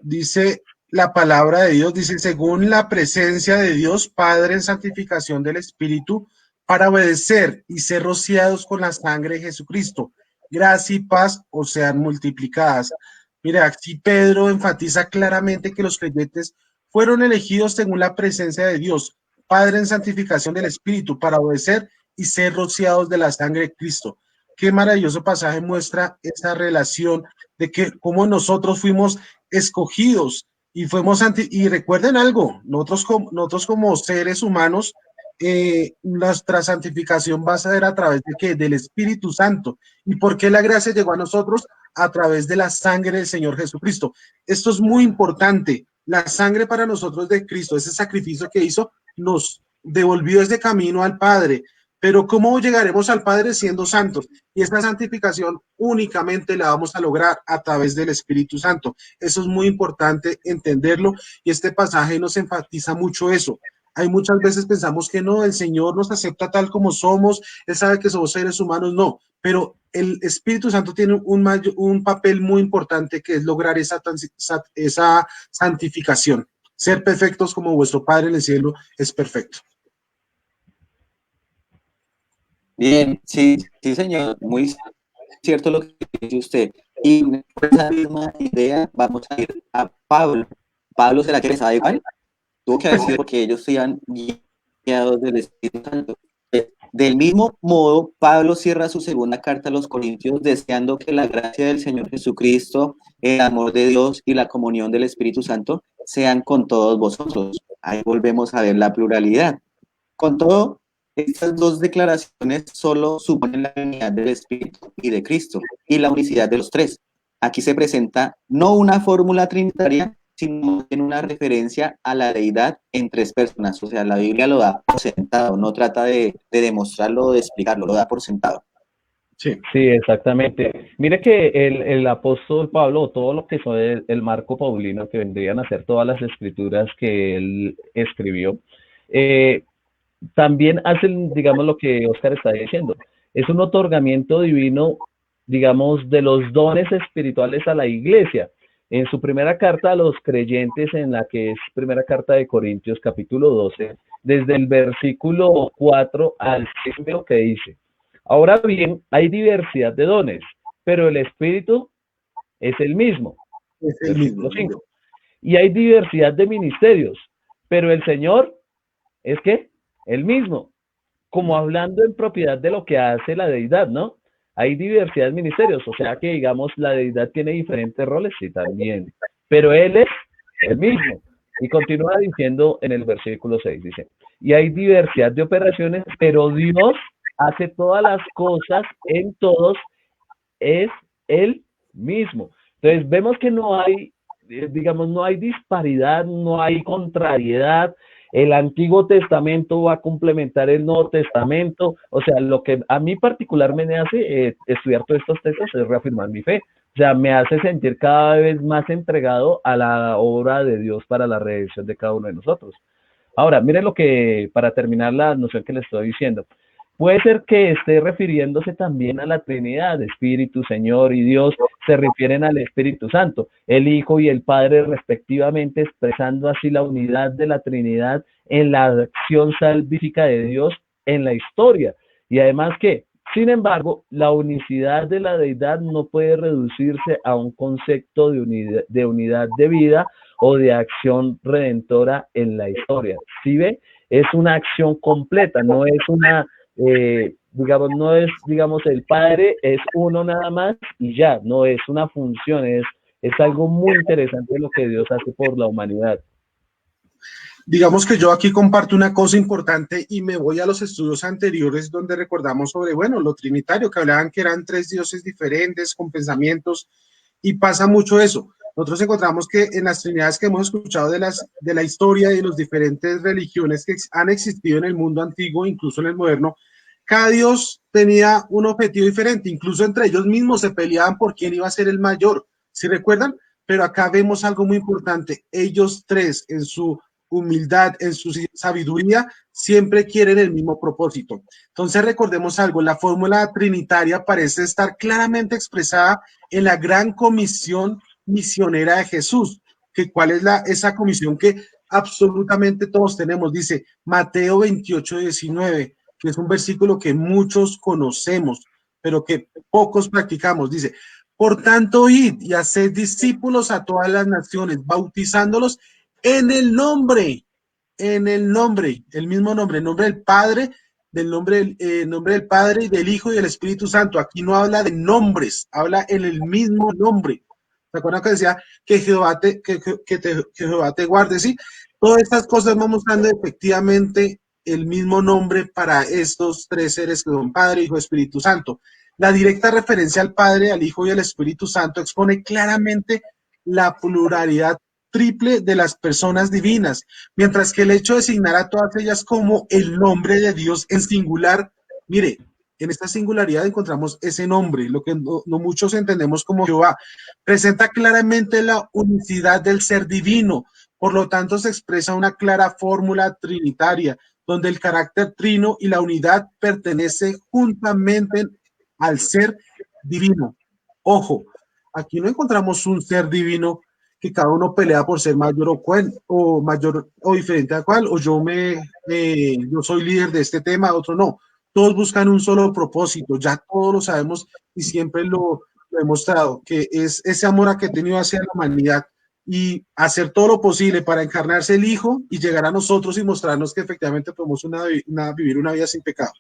Dice la palabra de Dios, dice, según la presencia de Dios, Padre en santificación del Espíritu, para obedecer y ser rociados con la sangre de Jesucristo. Gracia y paz os sean multiplicadas. Mira, aquí Pedro enfatiza claramente que los creyentes fueron elegidos según la presencia de Dios, Padre en santificación del Espíritu, para obedecer y ser rociados de la sangre de Cristo. Qué maravilloso pasaje muestra esa relación de que cómo nosotros fuimos escogidos y y recuerden algo, nosotros como seres humanos, nuestra santificación va a ser a través de ¿qué? Del Espíritu Santo. ¿Y por qué la gracia llegó a nosotros? A través de la sangre del Señor Jesucristo. Esto es muy importante. La sangre para nosotros de Cristo, ese sacrificio que hizo, nos devolvió ese camino al Padre. Pero ¿cómo llegaremos al Padre siendo santos? Y esta santificación únicamente la vamos a lograr a través del Espíritu Santo. Eso es muy importante entenderlo y este pasaje nos enfatiza mucho eso. Hay muchas veces pensamos que no, el Señor nos acepta tal como somos, Él sabe que somos seres humanos, no, pero el Espíritu Santo tiene un papel muy importante que es lograr esa santificación. Ser perfectos como vuestro Padre en el cielo es perfecto. Bien, sí, sí, señor, muy cierto lo que dice usted. Y por esa misma idea vamos a ir a Pablo. Pablo, ¿será que les sabe igual? Tuvo que haber sido porque ellos sean guiados del Espíritu Santo. Del mismo modo, Pablo cierra su segunda carta a los Corintios deseando que la gracia del Señor Jesucristo, el amor de Dios y la comunión del Espíritu Santo sean con todos vosotros. Ahí volvemos a ver la pluralidad. Con todo, estas dos declaraciones solo suponen la unidad del Espíritu y de Cristo y la unicidad de los tres. Aquí se presenta no una fórmula trinitaria, sino en una referencia a la deidad en tres personas. O sea, la Biblia lo da por sentado, no trata de demostrarlo o de explicarlo, lo da por sentado. Sí, Sí, exactamente. Mire que el apóstol Pablo, todo lo que son el Marco Paulino, que vendrían a ser todas las escrituras que él escribió, eh, también hacen, digamos, lo que Oscar está diciendo. Es un otorgamiento divino, digamos, de los dones espirituales a la iglesia. En su primera carta a los creyentes, en la que es primera carta de Corintios, capítulo 12, desde el versículo 4 al 6, veo que dice: ahora bien, hay diversidad de dones, pero el Espíritu es el mismo. es el Versículo mismo. 5. Y hay diversidad de ministerios, pero el Señor es que el mismo, como hablando en propiedad de lo que hace la deidad, ¿no? Hay diversidad de ministerios, o sea que, digamos, la deidad tiene diferentes roles, sí, también, pero Él es el mismo. Y continúa diciendo en el versículo 6, dice, y hay diversidad de operaciones, pero Dios hace todas las cosas en todos, es Él mismo. Entonces vemos que no hay, digamos, no hay disparidad, no hay contrariedad. El Antiguo Testamento va a complementar el Nuevo Testamento. O sea, lo que a mí particularmente hace estudiar todos estos textos es reafirmar mi fe. O sea, me hace sentir cada vez más entregado a la obra de Dios para la redención de cada uno de nosotros. Ahora, miren lo que, para terminar la noción que les estoy diciendo, puede ser que esté refiriéndose también a la Trinidad, Espíritu, Señor y Dios, se refieren al Espíritu Santo, el Hijo y el Padre respectivamente, expresando así la unidad de la Trinidad en la acción salvífica de Dios en la historia. Y además que, sin embargo, la unicidad de la deidad no puede reducirse a un concepto de unidad de vida o de acción redentora en la historia. ¿Sí ve? Es una acción completa, no es una, digamos, no es, digamos, el Padre es uno nada más y ya, no es una función, es algo muy interesante lo que Dios hace por la humanidad. Digamos que yo aquí comparto una cosa importante y me voy a los estudios anteriores donde recordamos sobre, bueno, lo trinitario, que hablaban que eran tres dioses diferentes con pensamientos y pasa mucho eso. Nosotros encontramos que en las trinidades que hemos escuchado de la historia y de las diferentes religiones que han existido en el mundo antiguo, incluso en el moderno, cada dios tenía un objetivo diferente, incluso entre ellos mismos se peleaban por quién iba a ser el mayor, ¿sí recuerdan? Pero acá vemos algo muy importante, ellos tres en su humildad, en su sabiduría, siempre quieren el mismo propósito. Entonces recordemos algo, la fórmula trinitaria parece estar claramente expresada en la gran comisión misionera de Jesús, que cuál es esa comisión que absolutamente todos tenemos, dice Mateo 28:19, que es un versículo que muchos conocemos, pero que pocos practicamos, dice, por tanto, id y haced discípulos a todas las naciones, bautizándolos en el mismo nombre, el nombre del Padre, nombre del Padre, del Hijo y del Espíritu Santo. Aquí no habla de nombres, habla en el mismo nombre. ¿Se acuerdan que decía que Jehová te guarde? Sí, todas estas cosas van mostrando efectivamente el mismo nombre para estos tres seres que son Padre, Hijo y Espíritu Santo. La directa referencia al Padre, al Hijo y al Espíritu Santo expone claramente la pluralidad triple de las personas divinas, mientras que el hecho de asignar a todas ellas como el nombre de Dios en singular, mire, en esta singularidad encontramos ese nombre, lo que no muchos entendemos como Jehová, presenta claramente la unicidad del ser divino, por lo tanto se expresa una clara fórmula trinitaria, donde el carácter trino y la unidad pertenece juntamente al ser divino. Ojo, aquí no encontramos un ser divino que cada uno pelea por ser mayor o mayor o diferente a cual, o yo soy líder de este tema, otro no. Todos buscan un solo propósito, ya todos lo sabemos y siempre lo he mostrado, que es ese amor a que he tenido hacia la humanidad y hacer todo lo posible para encarnarse el Hijo y llegar a nosotros y mostrarnos que efectivamente podemos vivir una vida sin pecado.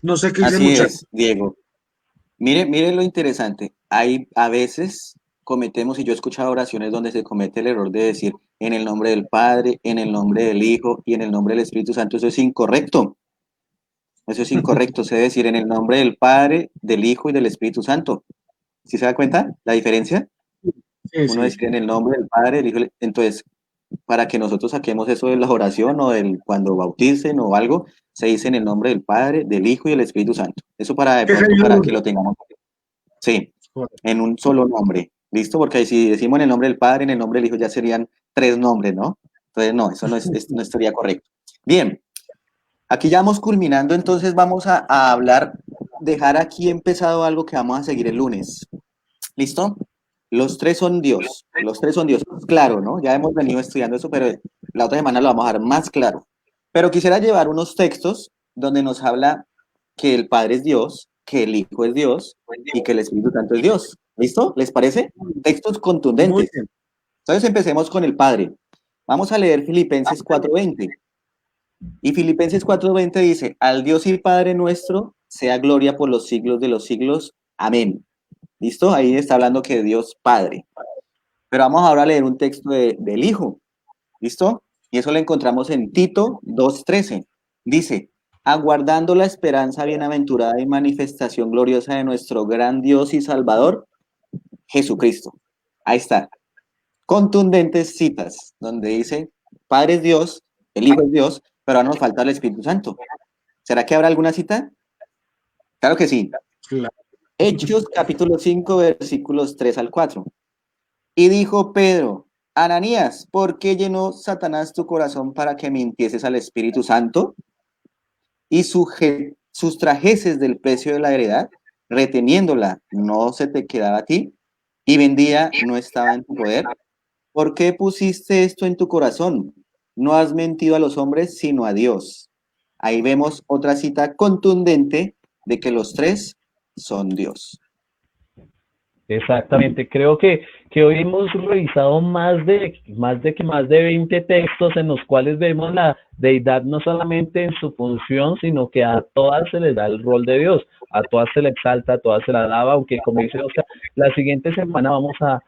No sé qué dice Así muchachos. es, Diego. Mire lo interesante. Hay a veces cometemos, y yo he escuchado oraciones donde se comete el error de decir en el nombre del Padre, en el nombre del Hijo y en el nombre del Espíritu Santo. Eso es incorrecto. Eso es incorrecto. Se debe decir en el nombre del Padre, del Hijo y del Espíritu Santo. ¿Sí se da cuenta la diferencia? Sí, Uno sí. decir en el nombre del Padre, del Hijo. Entonces, para que nosotros saquemos eso de la oración o cuando bauticen o algo, se dice en el nombre del Padre, del Hijo y del Espíritu Santo. Eso para de Que se pronto, vio para uno. que lo tengamos. Sí, en un solo nombre. ¿Listo? Porque si decimos en el nombre del Padre, en el nombre del Hijo, ya serían 3 nombres, ¿no? Entonces, no, eso no estaría correcto. Bien, aquí ya vamos culminando, entonces vamos a hablar, dejar aquí empezado algo que vamos a seguir el lunes. ¿Listo? Los tres son Dios, los tres son Dios. Claro, ¿no? Ya hemos venido estudiando eso, pero la otra semana lo vamos a dar más claro. Pero quisiera llevar unos textos donde nos habla que el Padre es Dios, que el Hijo es Dios y que el Espíritu Santo es Dios. ¿Listo? ¿Les parece? Textos Muy contundentes. bien. Entonces empecemos con el Padre. Vamos a leer Filipenses 4:20. Y Filipenses 4:20 dice, al Dios y Padre nuestro sea gloria por los siglos de los siglos. Amén. ¿Listo? Ahí está hablando que Dios Padre. Pero vamos ahora a leer un texto del Hijo. ¿Listo? Y eso lo encontramos en Tito 2:13. Dice, aguardando la esperanza bienaventurada y manifestación gloriosa de nuestro gran Dios y Salvador, Jesucristo. Ahí está. Contundentes citas, donde dice, Padre es Dios, el Hijo es Dios, pero ahora nos falta el Espíritu Santo. ¿Será que habrá alguna cita? Claro que sí. Claro. Hechos capítulo 5, versículos 3 al 4. Y dijo Pedro, Ananías, ¿por qué llenó Satanás tu corazón para que mintieses al Espíritu Santo y sustrajeses del precio de la heredad, reteniéndola, no se te quedaba a ti, y vendía, no estaba en tu poder? ¿Por qué pusiste esto en tu corazón? No has mentido a los hombres, sino a Dios. Ahí vemos otra cita contundente de que los tres son Dios. Exactamente, creo que hoy hemos revisado más de 20 textos en los cuales vemos la deidad no solamente en su función, sino que a todas se les da el rol de Dios, a todas se le exalta, a todas se la alaba, aunque como dice Oscar, la siguiente semana vamos a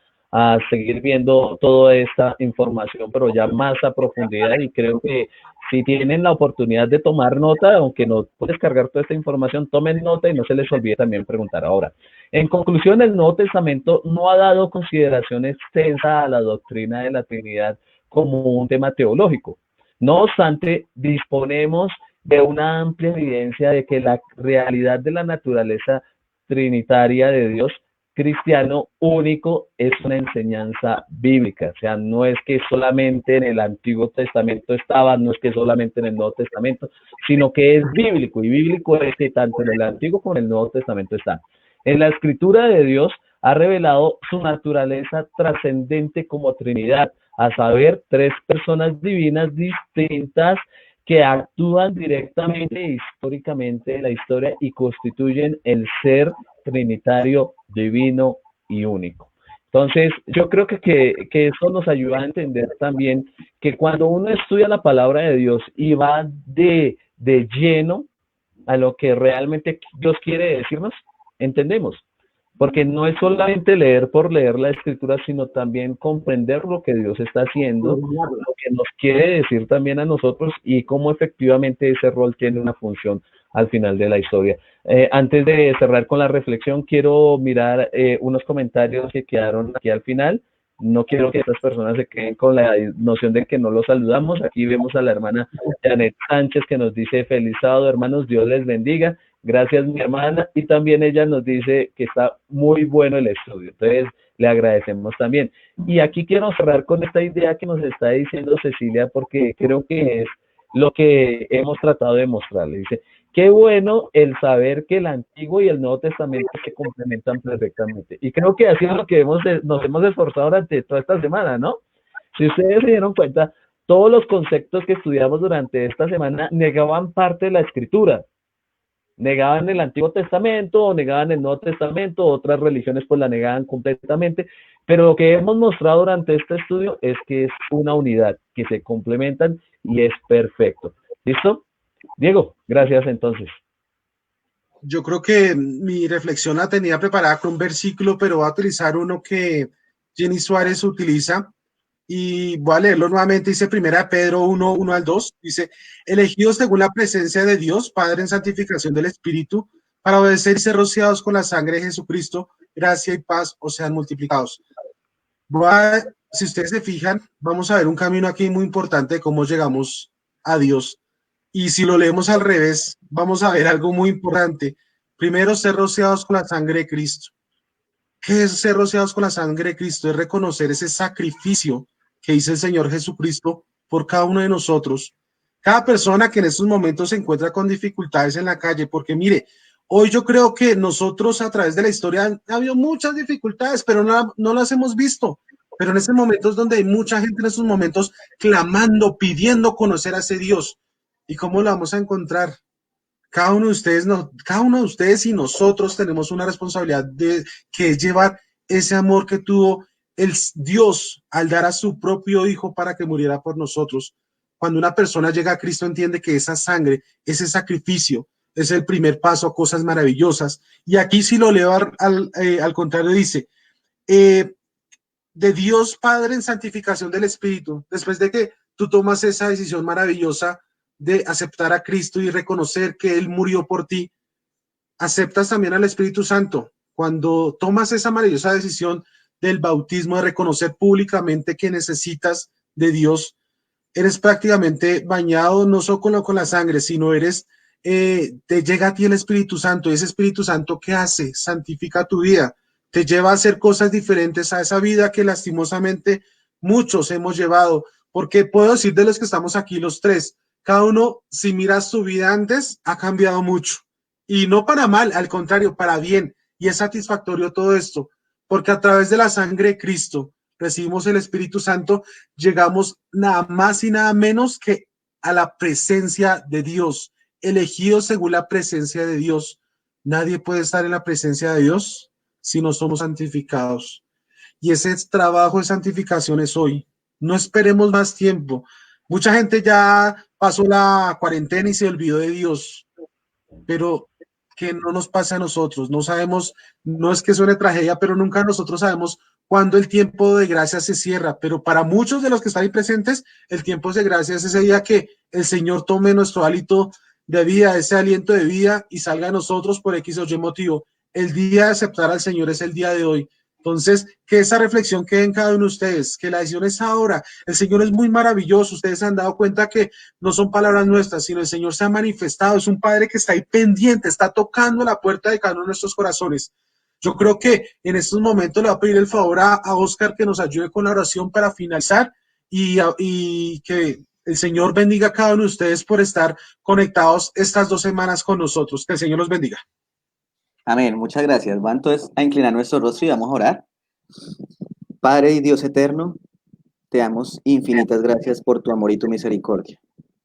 seguir viendo toda esta información, pero ya más a profundidad, y creo que si tienen la oportunidad de tomar nota, aunque no puedes cargar toda esta información, tomen nota y no se les olvide también preguntar ahora. En conclusión, el Nuevo Testamento no ha dado consideración extensa a la doctrina de la Trinidad como un tema teológico. No obstante, disponemos de una amplia evidencia de que la realidad de la naturaleza trinitaria de Dios cristiano único es una enseñanza bíblica, o sea, no es que solamente en el Antiguo Testamento estaba, no es que solamente en el Nuevo Testamento, sino que es bíblico, y bíblico es que tanto en el Antiguo como en el Nuevo Testamento está. En la escritura de Dios ha revelado su naturaleza trascendente como Trinidad, a saber, tres personas divinas distintas que actúan directamente e históricamente en la historia y constituyen el ser trinitario, divino y único. Entonces, yo creo que eso nos ayuda a entender también que cuando uno estudia la palabra de Dios y va de lleno a lo que realmente Dios quiere decirnos, entendemos. Porque no es solamente leer por leer la escritura, sino también comprender lo que Dios está haciendo, lo que nos quiere decir también a nosotros y cómo efectivamente ese rol tiene una función al final de la historia. Antes de cerrar con la reflexión, quiero mirar unos comentarios que quedaron aquí al final. No quiero que estas personas se queden con la noción de que no los saludamos. Aquí vemos a la hermana Janet Sánchez que nos dice feliz sábado, hermanos, Dios les bendiga. Gracias, mi hermana. Y también ella nos dice que está muy bueno el estudio. Entonces, le agradecemos también. Y aquí quiero cerrar con esta idea que nos está diciendo Cecilia, porque creo que es lo que hemos tratado de mostrarle. Dice, qué bueno el saber que el Antiguo y el Nuevo Testamento se complementan perfectamente. Y creo que ha sido lo que nos hemos esforzado durante toda esta semana, ¿no? Si ustedes se dieron cuenta, todos los conceptos que estudiamos durante esta semana negaban parte de la Escritura. Negaban el Antiguo Testamento o negaban el Nuevo Testamento, otras religiones pues la negaban completamente, pero lo que hemos mostrado durante este estudio es que es una unidad, que se complementan y es perfecto. ¿Listo? Diego, gracias entonces. Yo creo que mi reflexión la tenía preparada con un versículo, pero voy a utilizar uno que Jenny Suárez utiliza y voy a leerlo nuevamente. Dice 1 Pedro 1, 1 al 2. Dice, elegidos según la presencia de Dios, Padre en santificación del Espíritu, para obedecer y ser rociados con la sangre de Jesucristo, gracia y paz os sean multiplicados. Si ustedes se fijan, vamos a ver un camino aquí muy importante de cómo llegamos a Dios. Y si lo leemos al revés, vamos a ver algo muy importante, Primero, ser rociados con la sangre de Cristo. ¿Qué es ser rociados con la sangre de Cristo? Es reconocer ese sacrificio que hizo el Señor Jesucristo por cada uno de nosotros. Cada persona que en estos momentos se encuentra con dificultades en la calle, porque mire, hoy yo creo que nosotros a través de la historia ha habido muchas dificultades, pero no las hemos visto. Pero en estos momentos donde hay mucha gente en estos momentos clamando, pidiendo conocer a ese Dios. ¿Y cómo lo vamos a encontrar? Cada uno de ustedes, cada uno de ustedes y nosotros tenemos una responsabilidad que es llevar ese amor que tuvo el Dios al dar a su propio hijo para que muriera por nosotros. Cuando una persona llega a Cristo entiende que esa sangre, ese sacrificio, es el primer paso a cosas maravillosas. Y aquí si lo leo al contrario dice, de Dios Padre en santificación del Espíritu, después de que tú tomas esa decisión maravillosa de aceptar a Cristo y reconocer que Él murió por ti, aceptas también al Espíritu Santo. Cuando tomas esa maravillosa decisión del bautismo, de reconocer públicamente que necesitas de Dios, eres prácticamente bañado no solo con la sangre, sino te llega a ti el Espíritu Santo. Y ese Espíritu Santo, ¿qué hace? Santifica tu vida, te lleva a hacer cosas diferentes a esa vida que lastimosamente muchos hemos llevado. Porque puedo decir de los que estamos aquí, los tres, cada uno, si miras su vida antes, ha cambiado mucho. Y no para mal, al contrario, para bien. Y es satisfactorio todo esto, porque a través de la sangre de Cristo recibimos el Espíritu Santo, llegamos nada más y nada menos que a la presencia de Dios, elegidos según la presencia de Dios. Nadie puede estar en la presencia de Dios si no somos santificados. Y ese trabajo de santificación es hoy. No esperemos más tiempo. Mucha gente ya pasó la cuarentena y se olvidó de Dios, pero que no nos pase a nosotros. No sabemos, no es que suene tragedia, pero nunca nosotros sabemos cuándo el tiempo de gracia se cierra. Pero para muchos de los que están ahí presentes, el tiempo de gracia es ese día que el Señor tome nuestro hálito de vida, ese aliento de vida y salga a nosotros por X o Y motivo. El día de aceptar al Señor es el día de hoy. Entonces, que esa reflexión quede en cada uno de ustedes, que la decisión es ahora. El Señor es muy maravilloso. Ustedes se han dado cuenta que no son palabras nuestras, sino el Señor se ha manifestado. Es un Padre que está ahí pendiente, está tocando la puerta de cada uno de nuestros corazones. Yo creo que en estos momentos le voy a pedir el favor a Oscar que nos ayude con la oración para finalizar y que el Señor bendiga a cada uno de ustedes por estar conectados estas 2 semanas con nosotros. Que el Señor los bendiga. Amén, muchas gracias. Va entonces a inclinar nuestro rostro y vamos a orar. Padre y Dios eterno, te damos infinitas gracias por tu amor y tu misericordia.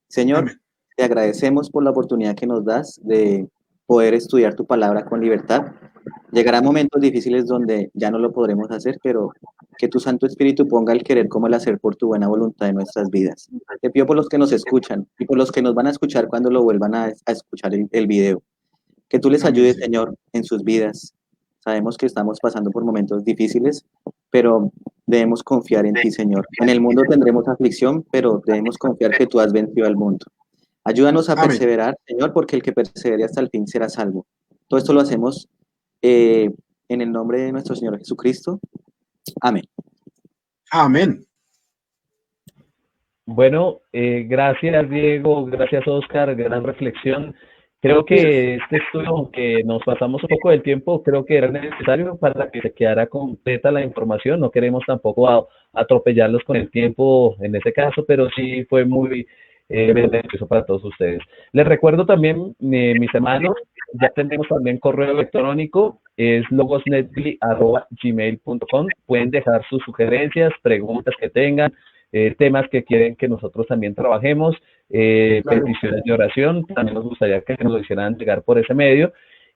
Señor, amén. Te agradecemos por la oportunidad que nos das de poder estudiar tu palabra con libertad. Llegarán momentos difíciles donde ya no lo podremos hacer, pero que tu Santo Espíritu ponga el querer como el hacer por tu buena voluntad en nuestras vidas. Te pido por los que nos escuchan y por los que nos van a escuchar cuando lo vuelvan a escuchar el video. Que tú les ayudes, Señor, en sus vidas. Sabemos que estamos pasando por momentos difíciles, pero debemos confiar en ti, Señor. En el mundo tendremos aflicción, pero debemos confiar que tú has vencido al mundo. Ayúdanos a perseverar, Señor, porque el que persevere hasta el fin será salvo. Todo esto lo hacemos en el nombre de nuestro Señor Jesucristo. Amén. Amén. Bueno, gracias Diego, gracias Oscar, gran reflexión. Creo que este estudio, aunque nos pasamos un poco del tiempo, creo que era necesario para que se quedara completa la información. No queremos tampoco atropellarlos con el tiempo en ese caso, pero sí fue muy beneficioso para todos ustedes. Les recuerdo también, mis hermanos, ya tenemos también correo electrónico, es logosnetly@gmail.com. Pueden dejar sus sugerencias, preguntas que tengan, temas que quieren que nosotros también trabajemos, peticiones de oración, también nos gustaría que nos lo hicieran llegar por ese medio.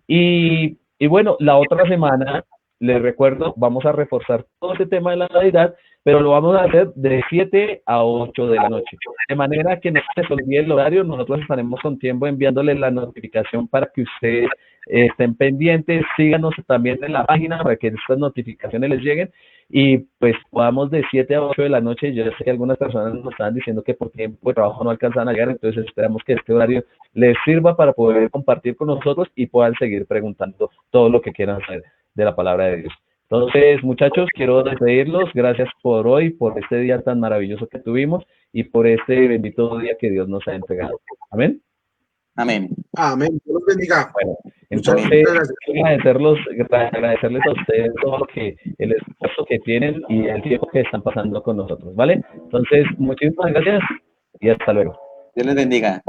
Y bueno, la otra semana, les recuerdo, vamos a reforzar todo ese tema de la Navidad, pero lo vamos a hacer de 7 a 8 de la noche. De manera que no se les olvide el horario, nosotros estaremos con tiempo enviándoles la notificación para que ustedes estén pendientes, síganos también en la página para que estas notificaciones les lleguen y pues podamos de 7 a 8 de la noche. Yo sé que algunas personas nos estaban diciendo que por tiempo de trabajo no alcanzan a llegar, entonces esperamos que este horario les sirva para poder compartir con nosotros y puedan seguir preguntando todo lo que quieran saber de la palabra de Dios. Entonces, muchachos, quiero despedirlos. Gracias por hoy, por este día tan maravilloso que tuvimos y por este bendito día que Dios nos ha entregado. Amén. Amén. Amén. Dios los bendiga. Bueno, Muchas entonces, gracias. agradecerles a ustedes todo lo que, el esfuerzo que tienen y el tiempo que están pasando con nosotros, ¿vale? Entonces, muchísimas gracias y hasta luego. Dios les bendiga.